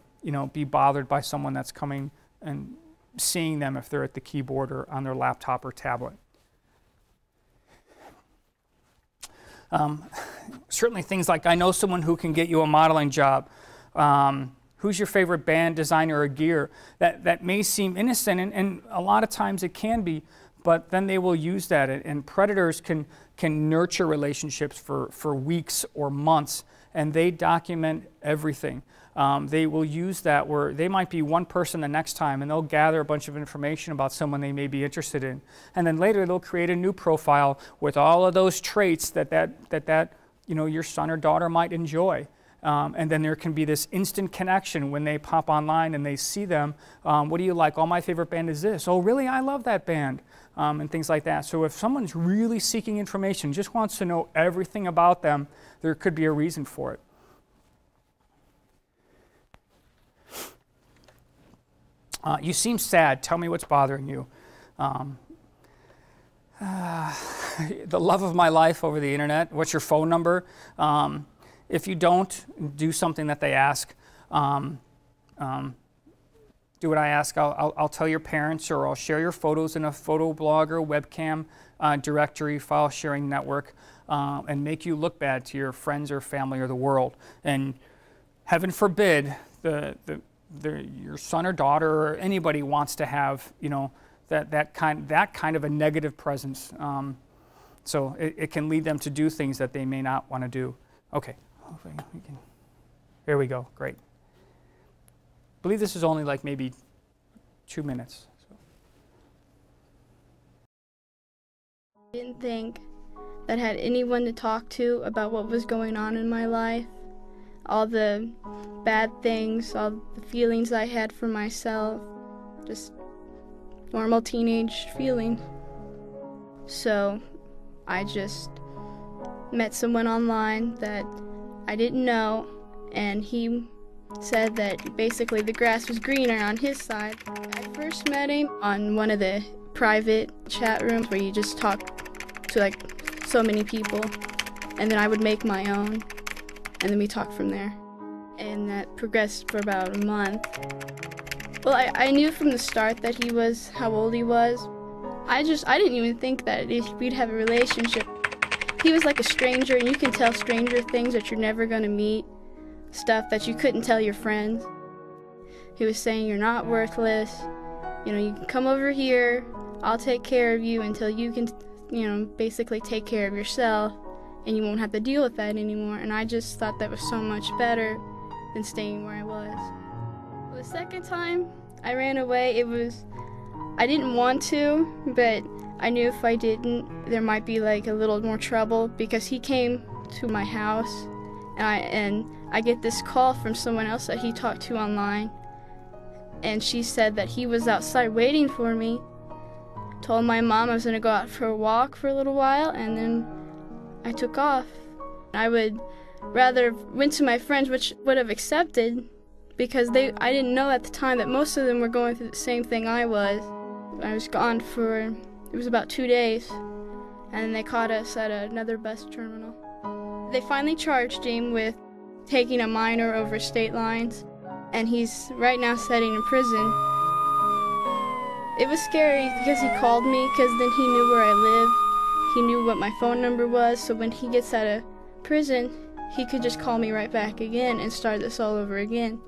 be bothered by someone that's coming and seeing them if they're at the keyboard or on their laptop or tablet. Certainly things like, I know someone who can get you a modeling job. Who's your favorite band, designer, or gear? That may seem innocent, and a lot of times it can be, but then they will use that, and predators can nurture relationships for weeks or months, and they document everything. They will use that where they might be one person the next time, and they'll gather a bunch of information about someone they may be interested in. And then later they'll create a new profile with all of those traits that your son or daughter might enjoy. And then there can be this instant connection when they pop online and they see them. What do you like? Oh, my favorite band is this. Oh, really? I love that band. And things like that. So if someone's really seeking information, just wants to know everything about them, there could be a reason for it. You seem sad. Tell me what's bothering you. The love of my life over the internet. What's your phone number? If you don't do something that they ask, do what I ask. I'll tell your parents, or I'll share your photos in a photo blog or webcam directory, file sharing network, and make you look bad to your friends or family or the world. And heaven forbid your son or daughter or anybody wants to have that kind of a negative presence. So it can lead them to do things that they may not want to do. Okay, here we go. Great. I believe this is only like maybe 2 minutes. So. I didn't think that I had anyone to talk to about what was going on in my life. All the bad things, all the feelings I had for myself, just normal teenage feelings. So I just met someone online that I didn't know, and he said that basically the grass was greener on his side. I first met him on one of the private chat rooms where you just talk to like so many people, and then I would make my own. And then we talked from there. And that progressed for about a month. Well, I knew from the start that he was how old he was. I didn't even think that we'd have a relationship. He was like a stranger, and you can tell stranger things that you're never going to meet, stuff that you couldn't tell your friends. He was saying you're not worthless. You can come over here, I'll take care of you until you can, basically take care of yourself. And you won't have to deal with that anymore. And I just thought that was so much better than staying where I was. Well, the second time I ran away, I didn't want to, but I knew if I didn't, there might be like a little more trouble, because he came to my house, and I get this call from someone else that he talked to online, and she said that he was outside waiting for me, told my mom I was going to go out for a walk for a little while, and then I took off. I would rather went to my friends, which would have accepted, because I didn't know at the time that most of them were going through the same thing I was. I was gone for, it was about 2 days, and then they caught us at another bus terminal. They finally charged him with taking a minor over state lines, and he's right now sitting in prison. It was scary because he called me, because then he knew where I lived. He knew what my phone number was, so when he gets out of prison, he could just call me right back again and start this all over again.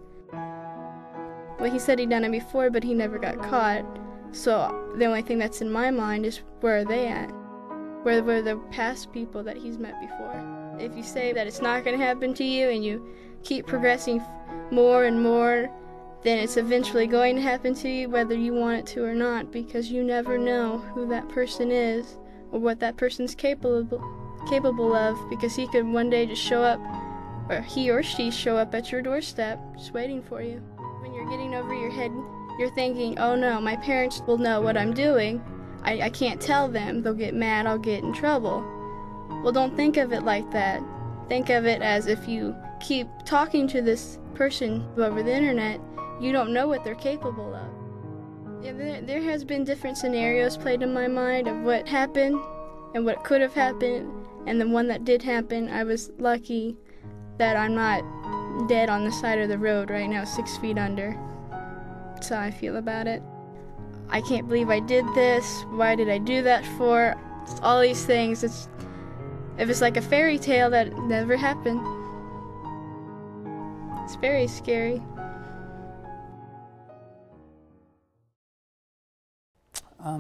Well, he said he'd done it before, but he never got caught. So the only thing that's in my mind is, where are they at? Where were the past people that he's met before? If you say that it's not going to happen to you and you keep progressing more and more, then it's eventually going to happen to you whether you want it to or not, because you never know who that person is or what that person's capable of, because he could one day just show up, or he or she show up at your doorstep just waiting for you. When you're getting over your head, you're thinking, oh no, my parents will know what I'm doing. I can't tell them. They'll get mad. I'll get in trouble. Well, don't think of it like that. Think of it as if you keep talking to this person over the internet, you don't know what they're capable of. Yeah, there has been different scenarios played in my mind of what happened and what could have happened, and the one that did happen, I was lucky that I'm not dead on the side of the road right now, 6 feet under. That's how I feel about it. I can't believe I did this. Why did I do that for? It's all these things. If it's like a fairy tale that never happened. It's very scary.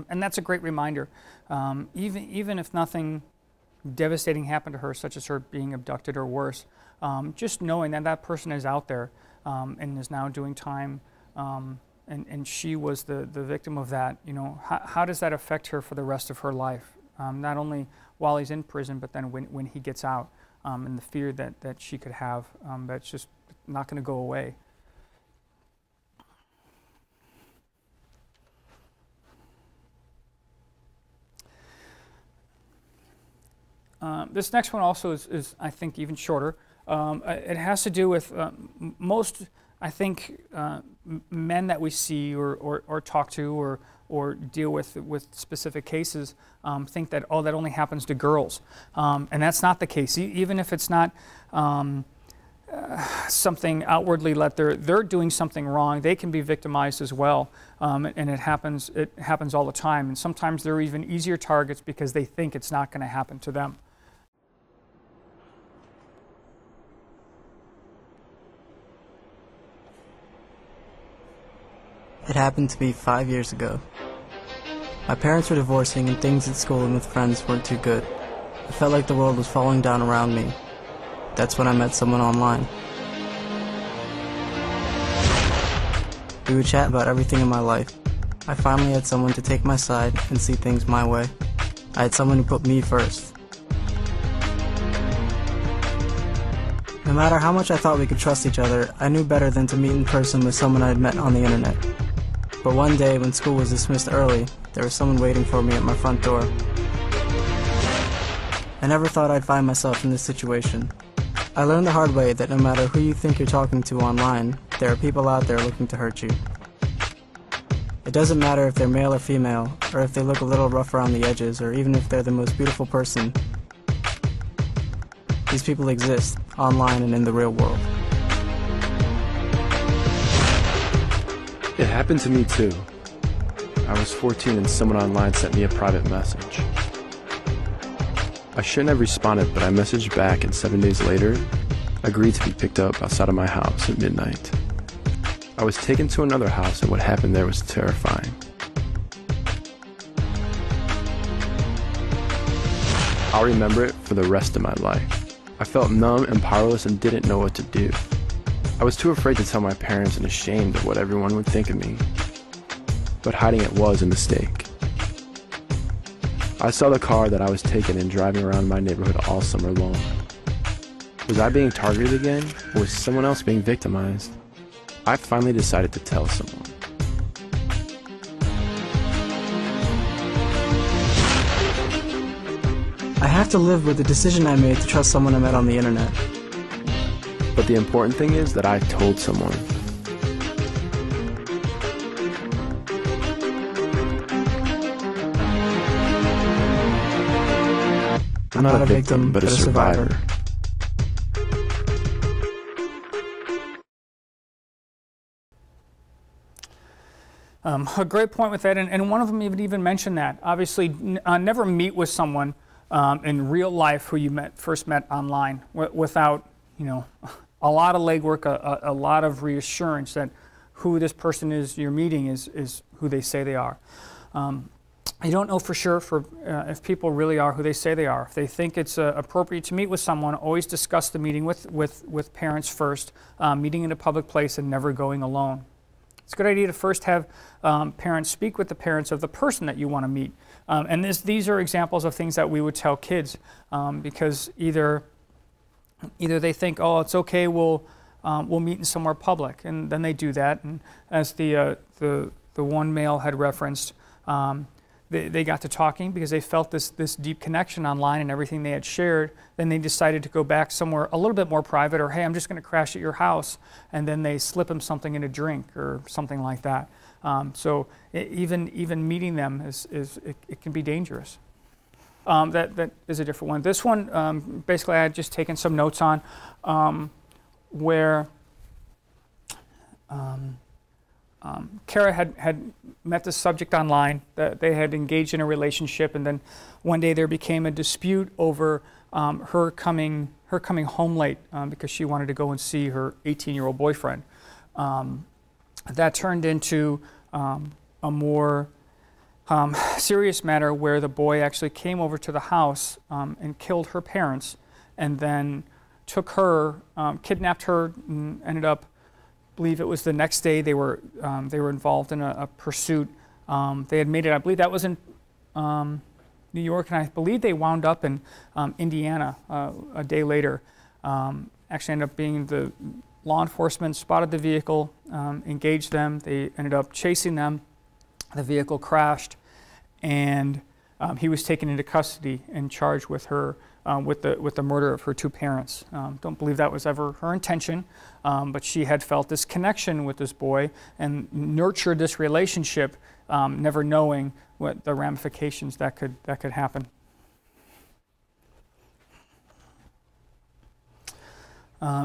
And that's a great reminder. Even if nothing devastating happened to her, such as her being abducted or worse, just knowing that that person is out there and is now doing time, and she was the victim of that, you know, how does that affect her for the rest of her life? Not only while he's in prison, but then when he gets out, and the fear that she could have, that's just not going to go away. This next one also is, I think, even shorter. It has to do with most, I think, men that we see or talk to or deal with specific cases think that, oh, that only happens to girls. And that's not the case. Even if it's not something outwardly that they're doing something wrong, they can be victimized as well. And it happens all the time. And sometimes they're even easier targets because they think it's not going to happen to them. It happened to me 5 years ago. My parents were divorcing and things at school and with friends weren't too good. I felt like the world was falling down around me. That's when I met someone online. We would chat about everything in my life. I finally had someone to take my side and see things my way. I had someone who put me first. No matter how much I thought we could trust each other, I knew better than to meet in person with someone I had met on the internet. But one day, when school was dismissed early, there was someone waiting for me at my front door. I never thought I'd find myself in this situation. I learned the hard way that no matter who you think you're talking to online, there are people out there looking to hurt you. It doesn't matter if they're male or female, or if they look a little rough around the edges, or even if they're the most beautiful person. These people exist, online and in the real world. It happened to me too. I was 14 and someone online sent me a private message. I shouldn't have responded, but I messaged back and 7 days later, agreed to be picked up outside of my house at midnight. I was taken to another house and what happened there was terrifying. I'll remember it for the rest of my life. I felt numb and powerless and didn't know what to do. I was too afraid to tell my parents and ashamed of what everyone would think of me. But hiding it was a mistake. I saw the car that I was taking and driving around my neighborhood all summer long. Was I being targeted again, or was someone else being victimized? I finally decided to tell someone. I have to live with the decision I made to trust someone I met on the internet. But the important thing is that I told someone. I'm not a victim, but a survivor. A great point with that, and one of them even mentioned that. Obviously, never meet with someone in real life who you first met online without, a lot of legwork, a lot of reassurance that who this person is you're meeting is who they say they are. You don't know for sure if people really are who they say they are. If they think it's appropriate to meet with someone, always discuss the meeting with parents first, meeting in a public place and never going alone. It's a good idea to first have parents speak with the parents of the person that you want to meet. And these are examples of things that we would tell kids because either they think, oh, it's okay, we'll meet in somewhere public, and then they do that. And as the one male had referenced, they got to talking because they felt this deep connection online and everything they had shared. Then they decided to go back somewhere a little bit more private, or hey, I'm just going to crash at your house, and then they slip him something in a drink or something like that. So even meeting them it can be dangerous. That is a different one. This one, basically, I had just taken some notes on where Kara had met the subject online, that they had engaged in a relationship, and then one day there became a dispute over her coming home late because she wanted to go and see her 18-year-old boyfriend. That turned into a more serious matter where the boy actually came over to the house and killed her parents, and then took her, kidnapped her, and ended up, I believe it was the next day they were involved in a pursuit. They had made it, I believe that was in New York, and I believe they wound up in Indiana a day later. Actually ended up being the law enforcement spotted the vehicle, engaged them. They ended up chasing them. The vehicle crashed, and he was taken into custody and charged with her with the murder of her two parents. Don't believe that was ever her intention, but she had felt this connection with this boy and nurtured this relationship, never knowing what the ramifications that could happen.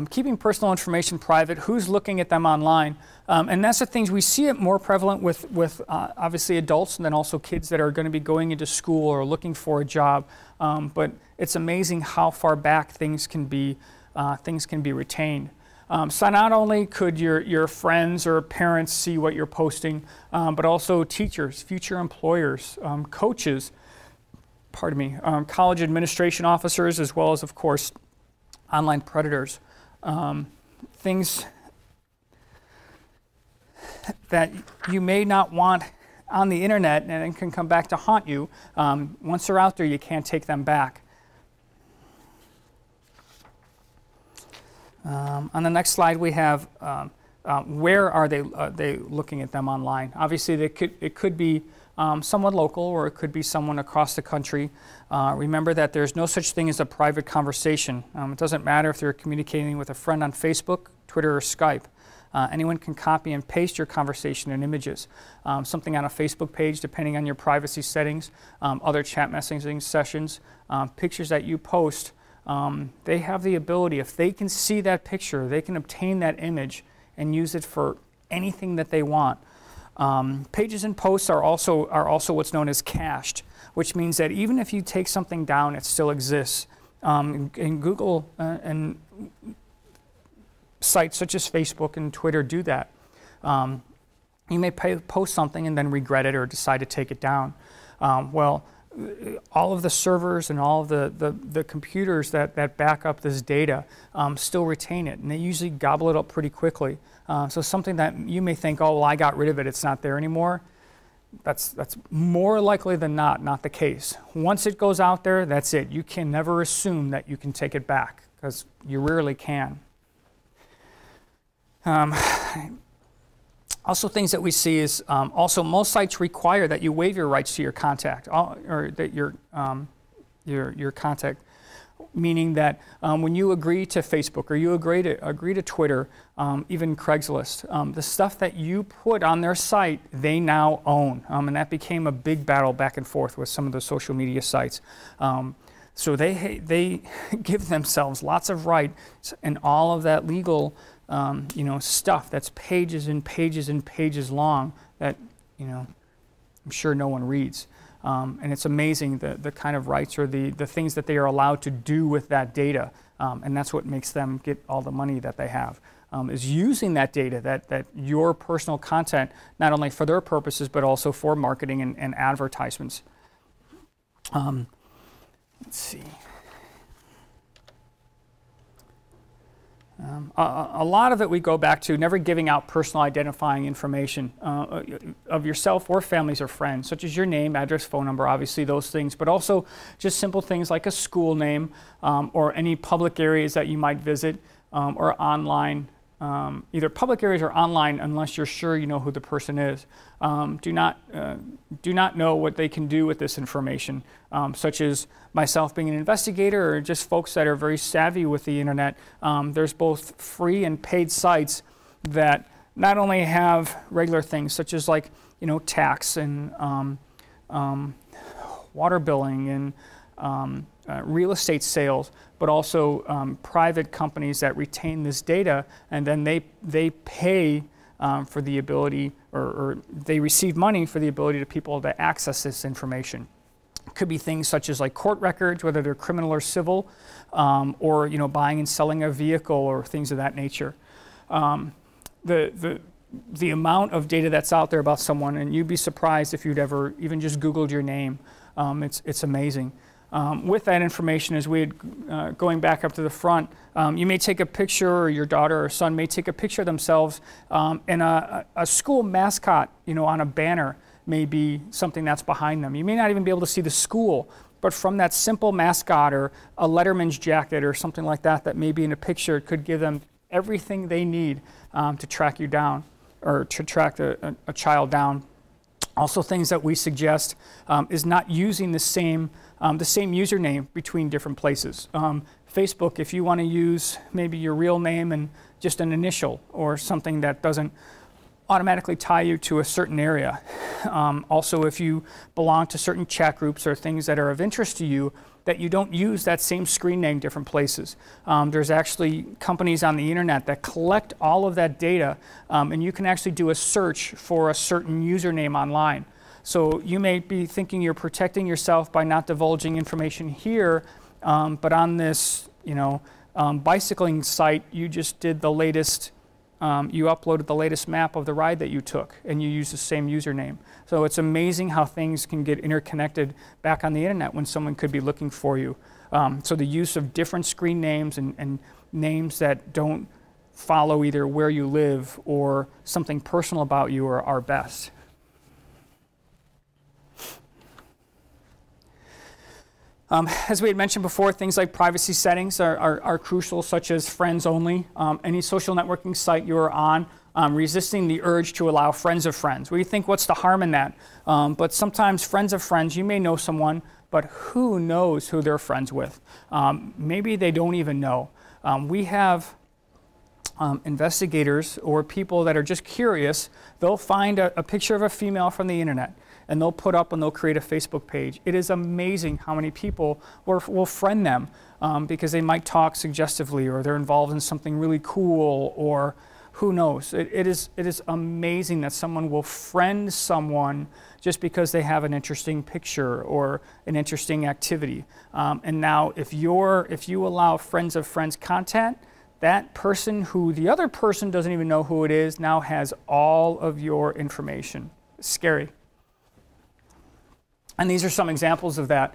Keeping personal information private, who's looking at them online, and that's the things we see it more prevalent with obviously adults, and then also kids that are going to be going into school or looking for a job. But it's amazing how far back things can be retained. So not only could your friends or parents see what you're posting, but also teachers, future employers, coaches, pardon me, college administration officers, as well as, of course, online predators. Things that you may not want on the internet and can come back to haunt you. Once they're out there, you can't take them back. On the next slide, we have where are they looking at them online? Obviously, it could be someone local, or it could be someone across the country. Remember that there's no such thing as a private conversation. It doesn't matter if they're communicating with a friend on Facebook, Twitter, or Skype. Anyone can copy and paste your conversation and images. Something on a Facebook page, depending on your privacy settings, other chat messaging sessions, pictures that you post, they have the ability, if they can see that picture, they can obtain that image and use it for anything that they want. Pages and posts are also what's known as cached, which means that even if you take something down, it still exists. And Google and sites such as Facebook and Twitter do that. You may post something and then regret it or decide to take it down. Well, all of the servers and all of the computers that back up this data still retain it, and they usually gobble it up pretty quickly. So something that you may think, oh, well, I got rid of it, it's not there anymore. That's more likely than not the case. Once it goes out there, that's it. You can never assume that you can take it back, because you rarely can. Also, things that we see is also most sites require that you waive your rights to your contact, or that your contact. Meaning that when you agree to Facebook or you agree to Twitter, even Craigslist, the stuff that you put on their site, they now own. And that became a big battle back and forth with some of the social media sites. So they give themselves lots of rights and all of that legal stuff that's pages and pages and pages long that I'm sure no one reads. And it's amazing the kind of rights or the things that they are allowed to do with that data. And that's what makes them get all the money that they have, is using that data, that your personal content, not only for their purposes, but also for marketing and advertisements. Let's see. A lot of it we go back to never giving out personal identifying information of yourself or families or friends, such as your name, address, phone number, obviously those things, but also just simple things like a school name or any public areas that you might visit or online. Either public areas or online, unless you're sure you know who the person is. Do not know what they can do with this information, such as myself being an investigator or just folks that are very savvy with the internet. There's both free and paid sites that not only have regular things such as like tax and water billing and real estate sales, but also private companies that retain this data, and then they pay for the ability, or they receive money for the ability to people to access this information. It could be things such as like court records, whether they're criminal or civil, or buying and selling a vehicle or things of that nature. The amount of data that's out there about someone, and you'd be surprised if you'd ever even just Googled your name. It's amazing. With that information, as we had going back up to the front, you may take a picture, or your daughter or son may take a picture of themselves, and a school mascot, on a banner may be something that's behind them. You may not even be able to see the school, but from that simple mascot or a Letterman's jacket or something like that may be in a picture, it could give them everything they need to track you down, or to track a child down. Also, things that we suggest is not using the same username between different places. Facebook, if you want to use maybe your real name and just an initial or something that doesn't automatically tie you to a certain area. Also, if you belong to certain chat groups or things that are of interest to you, that you don't use that same screen name different places. There's actually companies on the internet that collect all of that data, and you can actually do a search for a certain username online. So you may be thinking you're protecting yourself by not divulging information here, but on this bicycling site, you just did the latest, you uploaded the latest map of the ride that you took, and you used the same username. So it's amazing how things can get interconnected back on the internet when someone could be looking for you. So the use of different screen names and names that don't follow either where you live or something personal about you are best. As we had mentioned before, things like privacy settings are crucial, such as friends only. Any social networking site you are on, resisting the urge to allow friends of friends. We think, what's the harm in that? But sometimes friends of friends, you may know someone, but who knows who they're friends with? Maybe they don't even know. We have investigators or people that are just curious. They'll find a picture of a female from the internet, and they'll put up and they'll create a Facebook page. It is amazing how many people will friend them because they might talk suggestively, or they're involved in something really cool, or who knows. It is amazing that someone will friend someone just because they have an interesting picture or an interesting activity. And now if you allow friends of friends content, that person who the other person doesn't even know who it is now has all of your information. It's scary. And these are some examples of that,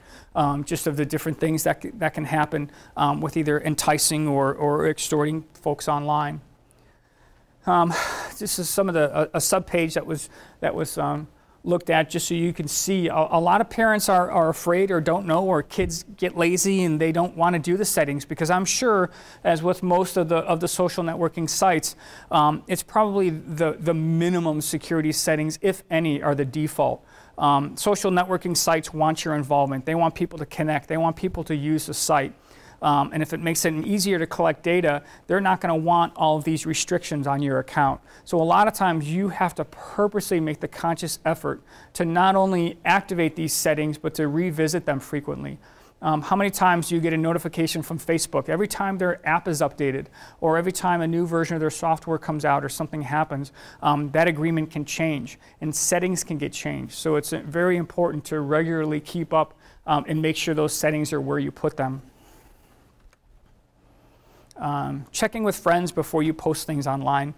just of the different things that can happen with either enticing or extorting folks online. This is some of a subpage that was looked at just so you can see. A lot of parents are afraid or don't know, or kids get lazy and they don't want to do the settings, because I'm sure, as with most of the social networking sites, it's probably the minimum security settings, if any, are the default. Social networking sites want your involvement. They want people to connect. They want people to use the site. And if it makes it easier to collect data, they're not going to want all of these restrictions on your account. So a lot of times you have to purposely make the conscious effort to not only activate these settings, but to revisit them frequently. How many times do you get a notification from Facebook every time their app is updated, or every time a new version of their software comes out or something happens? That agreement can change and settings can get changed. So it's very important to regularly keep up and make sure those settings are where you put them. Checking with friends before you post things online.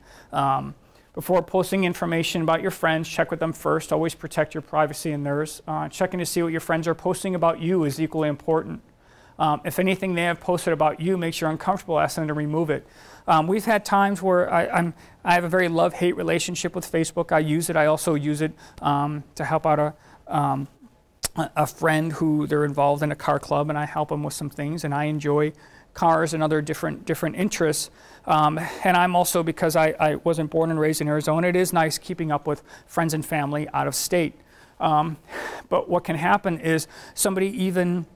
Before posting information about your friends, check with them first. Always protect your privacy and theirs. Checking to see what your friends are posting about you is equally important. If anything they have posted about you makes you uncomfortable, ask them to remove it. We've had times where I have a very love-hate relationship with Facebook. I use it. I also use it to help out a friend who they're involved in a car club, and I help them with some things, and I enjoy cars and other different interests. And I'm also, because I wasn't born and raised in Arizona, it is nice keeping up with friends and family out of state. But what can happen is somebody even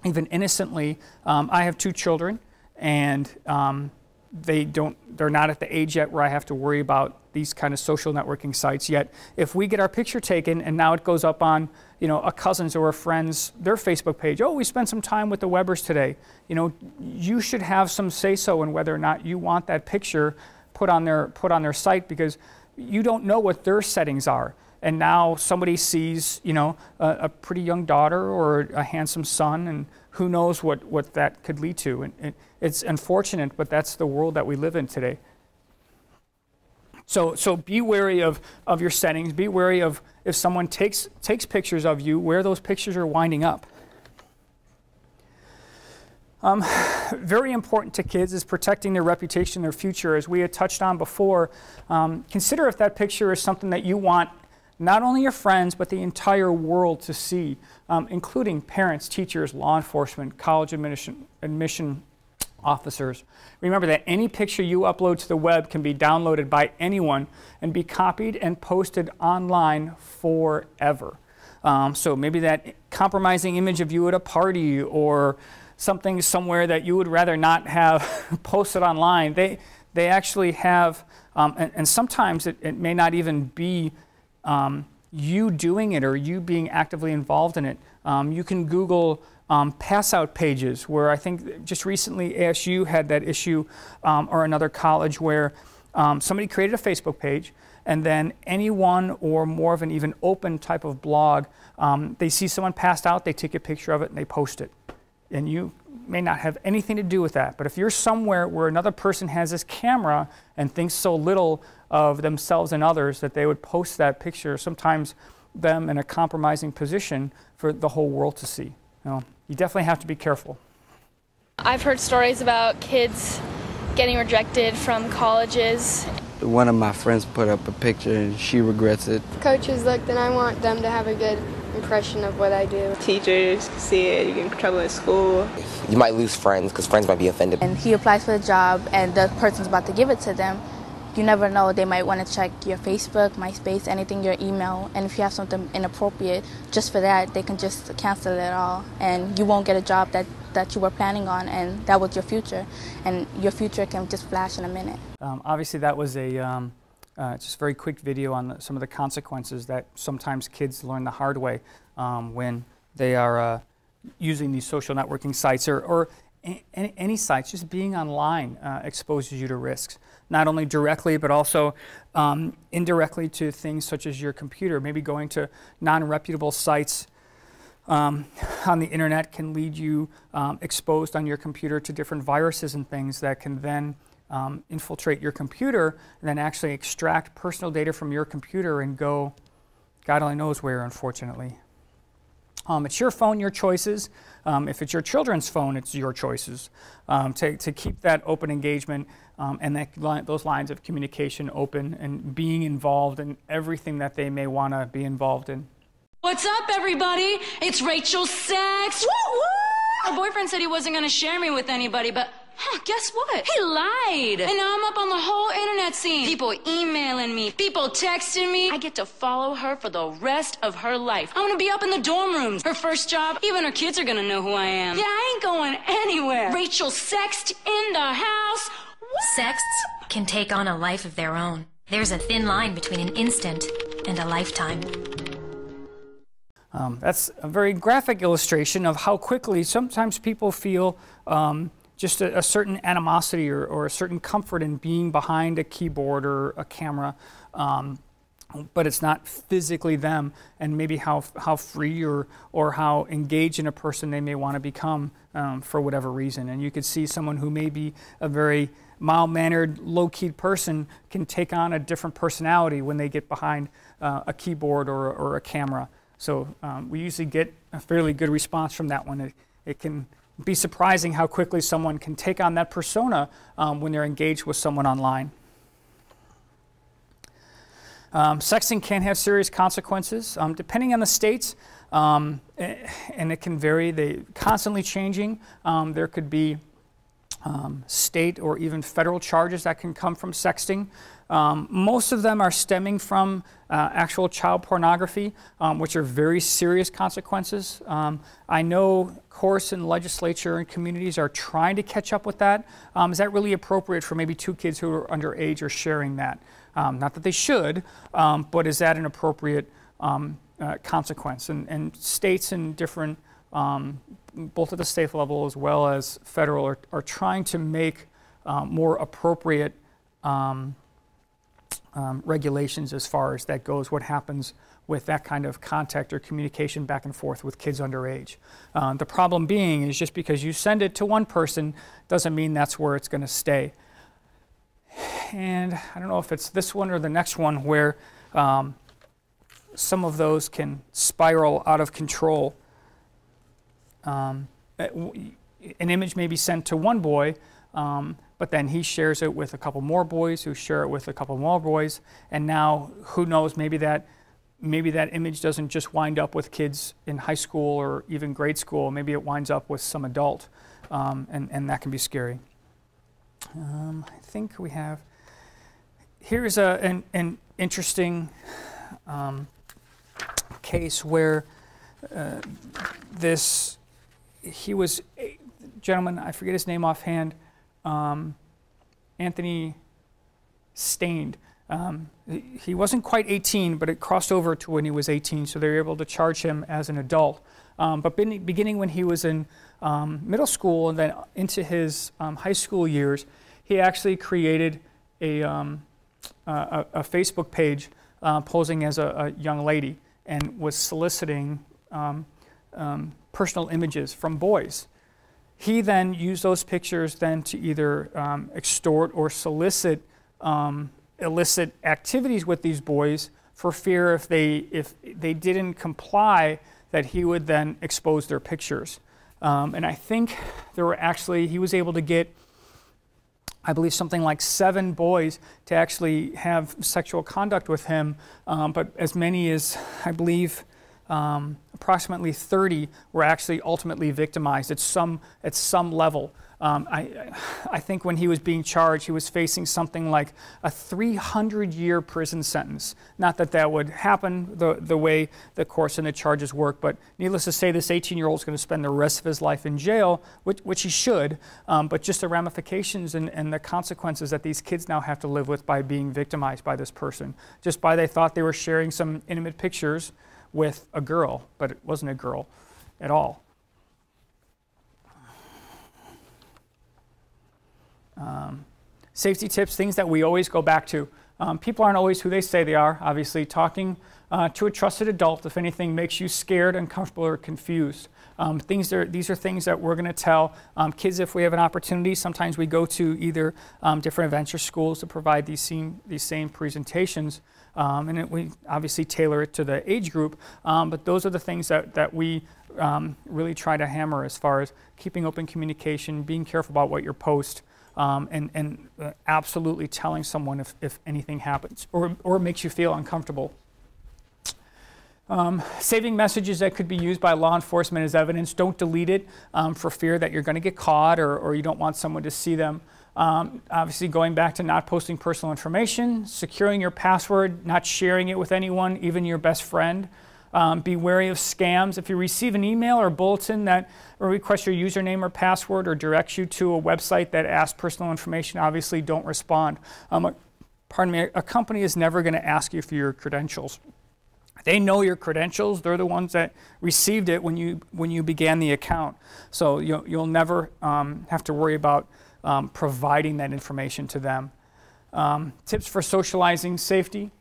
innocently, I have 2 children, and they're not at the age yet where I have to worry about these kind of social networking sites yet. If we get our picture taken and now it goes up on, a cousin's or a friend's, their Facebook page, oh, we spent some time with the Webbers today, you should have some say-so in whether or not you want that picture put on their site, because you don't know what their settings are. And now somebody sees, a pretty young daughter or a handsome son, and who knows what that could lead to. And it's unfortunate, but that's the world that we live in today. So be wary of your settings. Be wary of if someone takes pictures of you, where those pictures are winding up. Very important to kids is protecting their reputation, their future. As we had touched on before, consider if that picture is something that you want not only your friends, but the entire world to see, including parents, teachers, law enforcement, college admission officers. Remember that any picture you upload to the web can be downloaded by anyone and be copied and posted online forever. So maybe that compromising image of you at a party or something somewhere that you would rather not have posted online, they actually have, and sometimes it may not even be you doing it or you being actively involved in it. You can Google pass-out pages, where I think just recently ASU had that issue, or another college, where somebody created a Facebook page, and then anyone or more of an even open type of blog, they see someone passed out, they take a picture of it and they post it. And you may not have anything to do with that, but if you're somewhere where another person has this camera and thinks so little of themselves and others that they would post that picture, sometimes them in a compromising position for the whole world to see. You definitely have to be careful. I've heard stories about kids getting rejected from colleges. One of my friends put up a picture and she regrets it. Coaches looked, and I want them to have a good impression of what I do. Teachers see it, you get in trouble in school. You might lose friends because friends might be offended. And he applies for the job and the person's about to give it to them. You never know, they might want to check your Facebook, MySpace, anything, your email, and if you have something inappropriate, just for that, they can just cancel it all, and you won't get a job that you were planning on, and that was your future, and your future can just flash in a minute. Obviously that was a just very quick video on some of the consequences that sometimes kids learn the hard way when they are using these social networking sites or any sites. Just being online exposes you to risks, not only directly but also indirectly to things such as your computer. Maybe going to non-reputable sites on the internet can lead you exposed on your computer to different viruses and things that can then infiltrate your computer and then actually extract personal data from your computer and go God only knows where, unfortunately. It's your phone, your choices. If it's your children's phone, it's your choices. To keep that open engagement and those lines of communication open and being involved in everything that they may want to be involved in. What's up, everybody? It's Rachel Sachs. Woo woo! My boyfriend said he wasn't going to share me with anybody, but guess what? He lied. And now I'm up on the whole internet scene. People emailing me, people texting me. I get to follow her for the rest of her life. I'm gonna be up in the dorm rooms. Her first job, even her kids are gonna know who I am. Yeah, I ain't going anywhere. Rachel Sext in the house. Sexts can take on a life of their own. There's a thin line between an instant and a lifetime. That's a very graphic illustration of how quickly sometimes people feel just a certain animosity or a certain comfort in being behind a keyboard or a camera, but it's not physically them, and maybe how free or how engaged in a person they may want to become for whatever reason. And you could see someone who may be a very mild-mannered, low-keyed person can take on a different personality when they get behind a keyboard or a camera. So we usually get a fairly good response from that one. It can be surprising how quickly someone can take on that persona when they're engaged with someone online. Sexting can have serious consequences depending on the states, and it can vary. They're constantly changing. There could be state or even federal charges that can come from sexting. Most of them are stemming from actual child pornography, which are very serious consequences. I know courts and legislature and communities are trying to catch up with that. Is that really appropriate for maybe two kids who are underage or sharing that? Not that they should, but is that an appropriate consequence? And states and different, both at the state level as well as federal, are trying to make more appropriate regulations as far as that goes, what happens with that kind of contact or communication back and forth with kids underage. The problem being is just because you send it to one person doesn't mean that's where it's going to stay. And I don't know if it's this one or the next one where some of those can spiral out of control. An image may be sent to one boy, but then he shares it with a couple more boys who share it with a couple more boys, and now who knows, maybe that image doesn't just wind up with kids in high school or even grade school. Maybe it winds up with some adult, and that can be scary. I think we have, here's an interesting case where he was a gentleman, I forget his name offhand, Anthony Stained. He wasn't quite 18, but it crossed over to when he was 18, so they were able to charge him as an adult. But beginning when he was in middle school and then into his high school years, he actually created a Facebook page posing as a young lady and was soliciting personal images from boys. He then used those pictures then to either extort or solicit illicit activities with these boys for fear if they didn't comply that he would then expose their pictures. And I think there were actually, he was able to get, I believe, something like 7 boys to actually have sexual conduct with him, but as many as, I believe, approximately 30 were actually ultimately victimized at some level. I think when he was being charged, he was facing something like a 300-year prison sentence. Not that that would happen the way the courts and the charges work, but needless to say, this 18-year-old is going to spend the rest of his life in jail, which he should, but just the ramifications and the consequences that these kids now have to live with by being victimized by this person. Just by they thought they were sharing some intimate pictures with a girl, but it wasn't a girl at all. Safety tips, things that we always go back to. People aren't always who they say they are. Obviously, talking to a trusted adult, if anything, makes you scared, uncomfortable, or confused. These are things that we're going to tell kids if we have an opportunity. Sometimes we go to either different events or schools to provide these same presentations, and we obviously tailor it to the age group. But those are the things that we really try to hammer as far as keeping open communication, being careful about what you post, and absolutely telling someone if anything happens or makes you feel uncomfortable. Saving messages that could be used by law enforcement as evidence, don't delete it for fear that you're going to get caught or you don't want someone to see them. Obviously, going back to not posting personal information, securing your password, not sharing it with anyone, even your best friend. Be wary of scams. If you receive an email or bulletin that requests your username or password or directs you to a website that asks personal information, obviously don't respond. Pardon me, a company is never going to ask you for your credentials. They know your credentials. They're the ones that received it when you began the account. So you'll never have to worry about providing that information to them. Tips for socializing safely.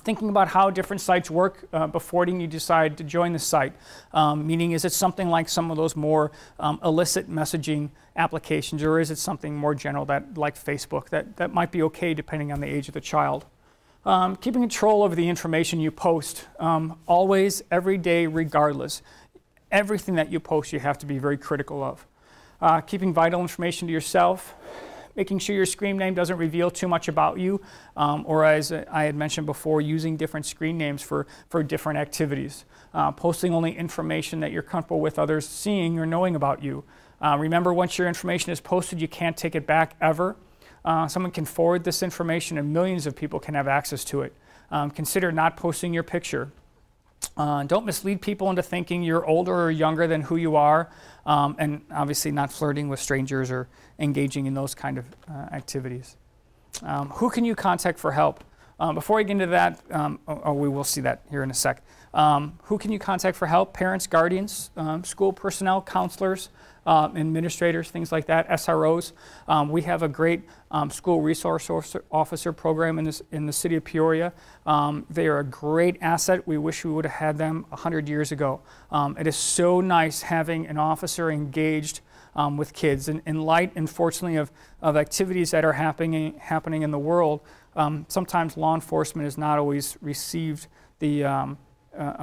Thinking about how different sites work before you decide to join the site. Meaning, is it something like some of those more illicit messaging applications, or is it something more general like Facebook that might be okay depending on the age of the child? Keeping control over the information you post, always, every day, regardless. Everything that you post you have to be very critical of. Keeping vital information to yourself, making sure your screen name doesn't reveal too much about you, or as I had mentioned before, using different screen names for different activities. Posting only information that you're comfortable with others seeing or knowing about you. Remember, once your information is posted, you can't take it back ever. Someone can forward this information and millions of people can have access to it. Consider not posting your picture. Don't mislead people into thinking you're older or younger than who you are, and obviously not flirting with strangers or engaging in those kind of activities. Who can you contact for help? Before I get into that, we will see that here in a sec. Who can you contact for help? Parents, guardians, school personnel, counselors, administrators, things like that, SROs. We have a great school resource officer program in the city of Peoria. They are a great asset. We wish we would have had them 100 years ago. It is so nice having an officer engaged with kids. In light, unfortunately, of activities that are happening in the world, sometimes law enforcement has not always received a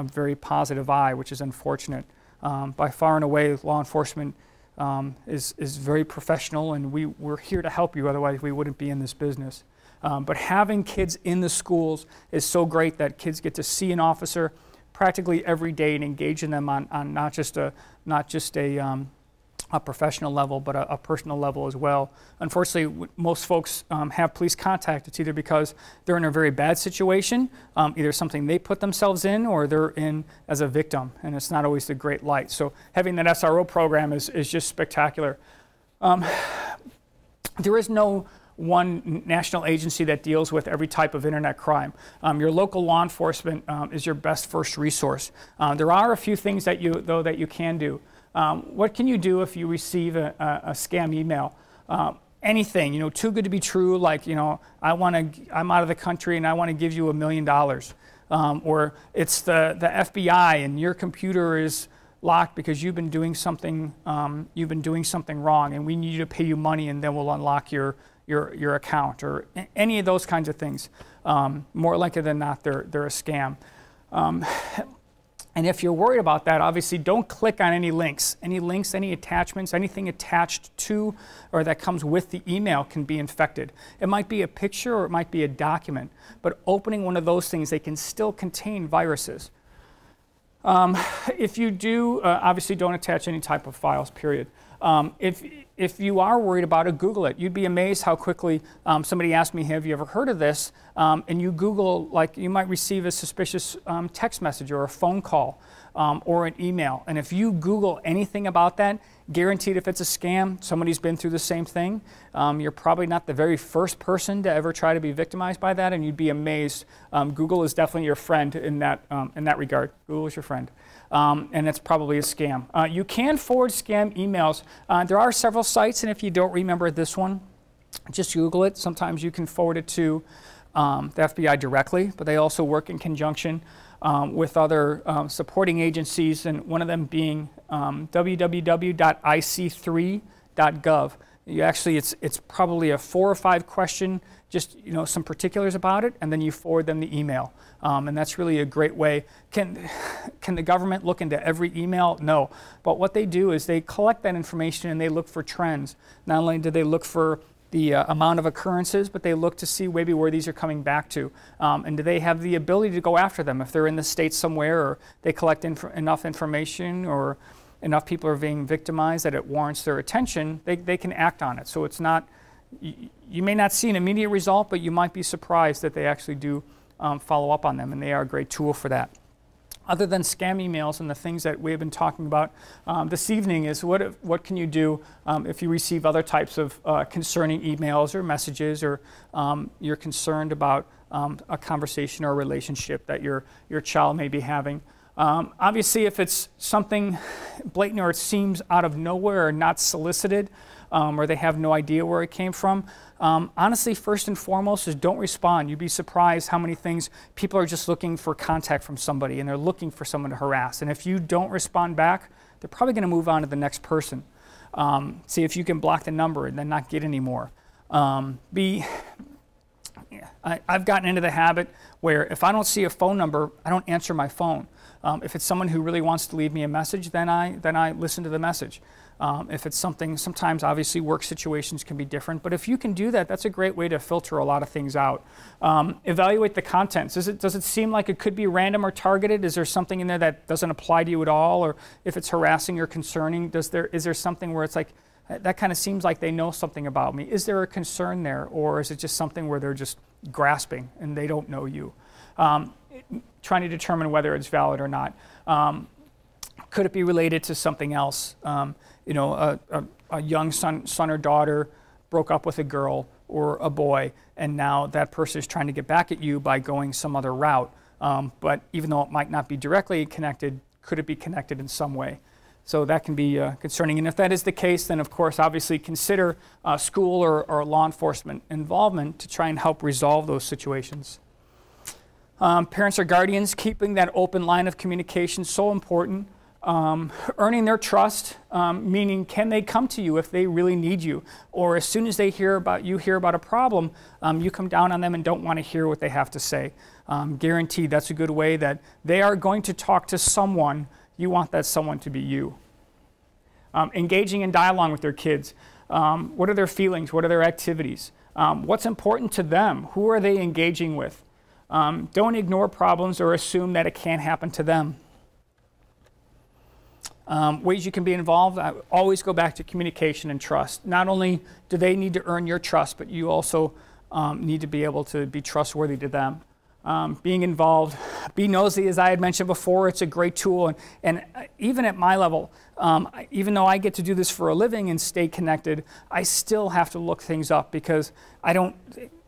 very positive eye, which is unfortunate. By far and away, law enforcement is very professional, and we're here to help you, otherwise we wouldn't be in this business. But having kids in the schools is so great that kids get to see an officer practically every day and engage in them on not just a professional level, but a personal level as well. Unfortunately, most folks have police contact. It's either because they're in a very bad situation, either something they put themselves in, or they're in as a victim, and it's not always the great light. So having that SRO program is just spectacular. There is no one national agency that deals with every type of internet crime. Your local law enforcement is your best first resource. There are a few things that you can do. What can you do if you receive a scam email? Anything, too good to be true, like, I'm out of the country and I want to give you $1 million. Or it's the FBI and your computer is locked because you've been doing something wrong, and we need you to pay you money, and then we'll unlock your account, or any of those kinds of things. More likely than not, they're a scam. And if you're worried about that, obviously don't click on any links, any attachments, anything attached to or that comes with the email can be infected. It might be a picture or it might be a document, but opening one of those things, they can still contain viruses. If you do, obviously don't attach any type of files, period. If you are worried about it, Google it. You'd be amazed how quickly somebody asked me, have you ever heard of this? And you Google, like, you might receive a suspicious text message or a phone call or an email. And if you Google anything about that, guaranteed if it's a scam, somebody's been through the same thing. You're probably not the very first person to ever try to be victimized by that, and you'd be amazed. Google is definitely your friend in that regard. Google is your friend. And it's probably a scam. You can forward scam emails. There are several sites, and if you don't remember this one, just Google it. Sometimes you can forward it to the FBI directly, but they also work in conjunction with other supporting agencies, and one of them being www.ic3.gov. It's probably a 4 or 5 question, just some particulars about it, and then you forward them the email. And that's really a great way. Can the government look into every email? No. But what they do is they collect that information and they look for trends. Not only do they look for the amount of occurrences, but they look to see maybe where these are coming back to. And do they have the ability to go after them? If they're in the state somewhere, or they collect enough information, or enough people are being victimized that it warrants their attention, they can act on it. So it's not, you may not see an immediate result, but you might be surprised that they actually do follow up on them, and they are a great tool for that. Other than scam emails and the things that we have been talking about this evening, is what can you do if you receive other types of concerning emails or messages, or you're concerned about a conversation or a relationship that your child may be having. Obviously, if it's something blatant or it seems out of nowhere or not solicited, or they have no idea where it came from, honestly, first and foremost is don't respond. You'd be surprised how many things people are just looking for contact from somebody, and they're looking for someone to harass. And if you don't respond back, they're probably going to move on to the next person. See if you can block the number and then not get any more. I've gotten into the habit where if I don't see a phone number, I don't answer my phone. If it's someone who really wants to leave me a message, then I listen to the message. If it's something, sometimes obviously work situations can be different, but if you can do that, that's a great way to filter a lot of things out. Evaluate the contents. Does it seem like it could be random or targeted? Is there something in there that doesn't apply to you at all? Or if it's harassing or concerning, is there something where it's like, that kind of seems like they know something about me? Is there a concern there, or is it just something where they're just grasping and they don't know you? Trying to determine whether it's valid or not. Could it be related to something else? A young son or daughter broke up with a girl or a boy, and now that person is trying to get back at you by going some other route. But even though it might not be directly connected, could it be connected in some way? So that can be concerning. And if that is the case, then of course, obviously consider school or law enforcement involvement to try and help resolve those situations. Parents or guardians, keeping that open line of communication, so important. Earning their trust, meaning can they come to you if they really need you? Or as soon as they hear about a problem, you come down on them and don't want to hear what they have to say. Guaranteed, that's a good way that they are going to talk to someone. You want that someone to be you. Engaging in dialogue with their kids. What are their feelings? What are their activities? What's important to them? Who are they engaging with? Don't ignore problems or assume that it can't happen to them. Ways you can be involved, I always go back to communication and trust. Not only do they need to earn your trust, but you also need to be able to be trustworthy to them. Being involved, be nosy, as I had mentioned before, it's a great tool. And even at my level, even though I get to do this for a living and stay connected, I still have to look things up because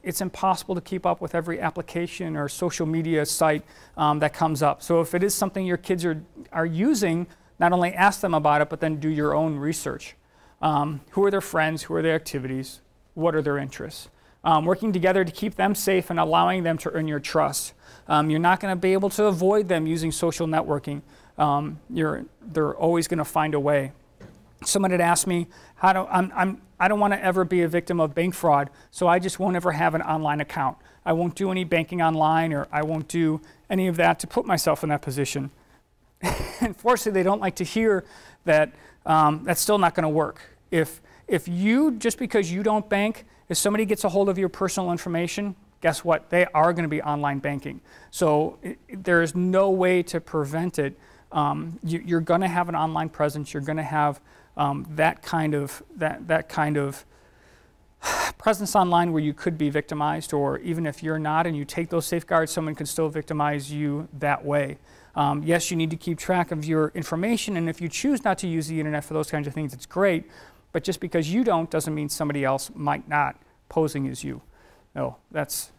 it's impossible to keep up with every application or social media site that comes up. So if it is something your kids are using, not only ask them about it, but then do your own research. Who are their friends? Who are their activities? What are their interests? Working together to keep them safe and allowing them to earn your trust. You're not going to be able to avoid them using social networking. They're always going to find a way. Someone had asked me, I don't want to ever be a victim of bank fraud, so I just won't ever have an online account. I won't do any banking online, or I won't do any of that to put myself in that position. Unfortunately, they don't like to hear that that's still not going to work. If you, just because you don't bank, if somebody gets a hold of your personal information, guess what? They are going to be online banking. So there is no way to prevent it. You're going to have an online presence. You're going to have that kind of presence online where you could be victimized, or even if you're not and you take those safeguards, someone can still victimize you that way. Yes, you need to keep track of your information, and if you choose not to use the internet for those kinds of things, it's great. But just because you don't doesn't mean somebody else might not, posing as you. No, that's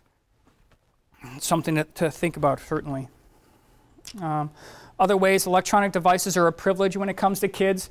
something to think about, certainly. Other ways, electronic devices are a privilege when it comes to kids.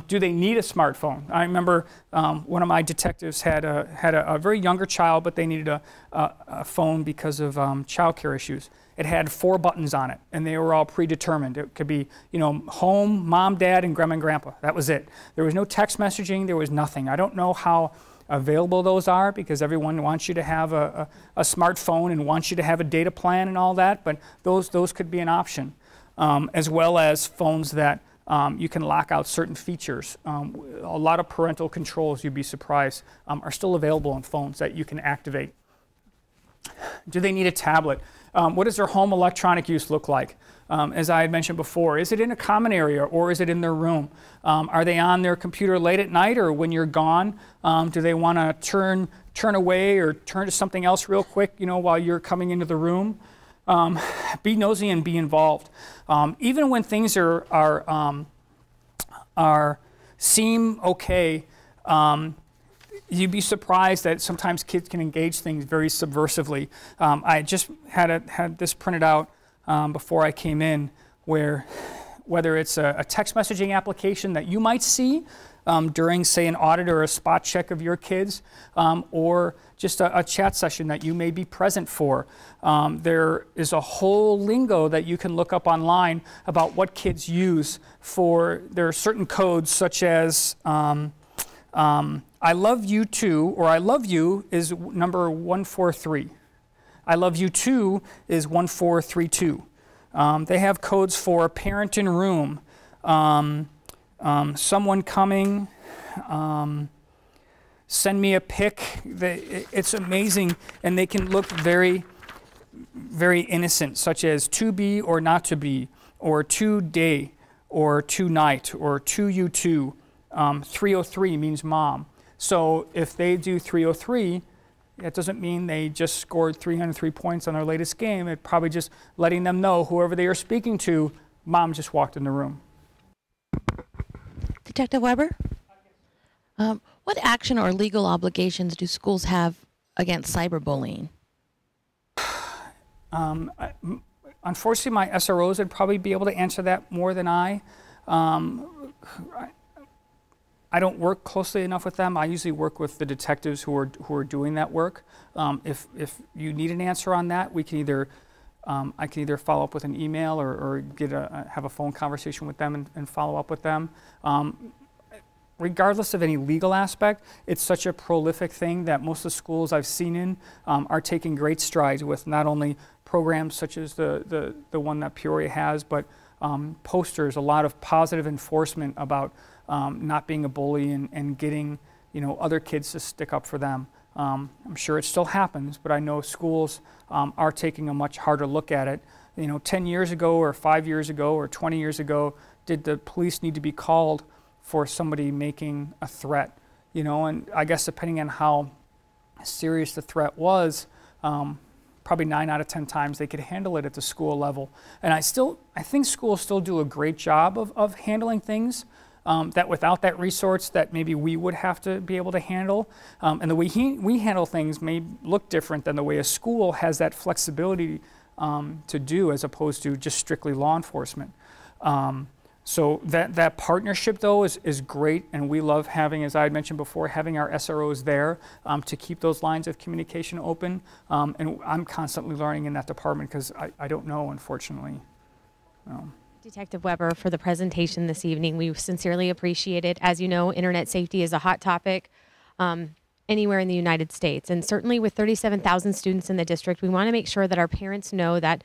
Do they need a smartphone? I remember one of my detectives had a very younger child, but they needed a phone because of childcare issues. It had 4 buttons on it, and they were all predetermined. It could be, you know, home, mom, dad, and grandma and grandpa. That was it. There was no text messaging. There was nothing. I don't know how available those are, because everyone wants you to have a smartphone and wants you to have a data plan and all that, but those could be an option, as well as phones that you can lock out certain features. A lot of parental controls, you'd be surprised, are still available in phones that you can activate. Do they need a tablet? What does their home electronic use look like? As I had mentioned before, is it in a common area or is it in their room? Are they on their computer late at night or when you're gone? Do they want to turn away or turn to something else real quick, you know, while you're coming into the room? Be nosy and be involved. Even when things seem okay, you'd be surprised that sometimes kids can engage things very subversively. I just had this printed out before I came in, where whether it's a text messaging application that you might see during, say, an audit or a spot check of your kids, or just a chat session that you may be present for. There is a whole lingo that you can look up online about what kids use for. There are certain codes such as I love you too, or I love you is number 143. I love you too is 1432. They have codes for parent in room, someone coming, send me a pic. It's amazing, and they can look very, very innocent, such as to be or not to be, or today, or tonight, or to you too. 303 means mom. So if they do 303, that doesn't mean they just scored 303 points on their latest game. It's probably just letting them know, whoever they are speaking to, mom just walked in the room. Detective Weber? What action or legal obligations do schools have against cyberbullying? Unfortunately, my SROs would probably be able to answer that more than I. I don't work closely enough with them. I usually work with the detectives who are doing that work. If you need an answer on that, we can either I can either follow up with an email or have a phone conversation with them and follow up with them. Regardless of any legal aspect, it's such a prolific thing that most of the schools I've seen in are taking great strides with not only programs such as the one that Peoria has, but posters, a lot of positive enforcement about not being a bully and getting, you know, other kids to stick up for them. I'm sure it still happens, but I know schools are taking a much harder look at it. You know, 10 years ago or 5 years ago or 20 years ago, did the police need to be called for somebody making a threat? You know, and I guess depending on how serious the threat was, probably 9 out of 10 times they could handle it at the school level. And I think schools still do a great job of handling things that without that resource that maybe we would have to be able to handle. And the way we handle things may look different than the way a school has that flexibility to do, as opposed to just strictly law enforcement. So that partnership, though, is great, and we love having, as I had mentioned before, having our SROs there to keep those lines of communication open. And I'm constantly learning in that department because I don't know, unfortunately. Detective Weber, for the presentation this evening. We sincerely appreciate it. As you know, internet safety is a hot topic anywhere in the United States. And certainly with 37,000 students in the district, we want to make sure that our parents know that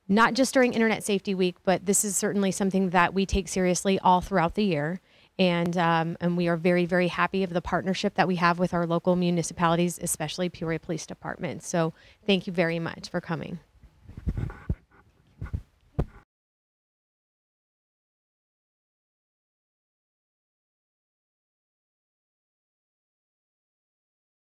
not just during Internet Safety Week, but this is certainly something that we take seriously all throughout the year. And we are very, very happy of the partnership that we have with our local municipalities, especially Peoria Police Department. So thank you very much for coming.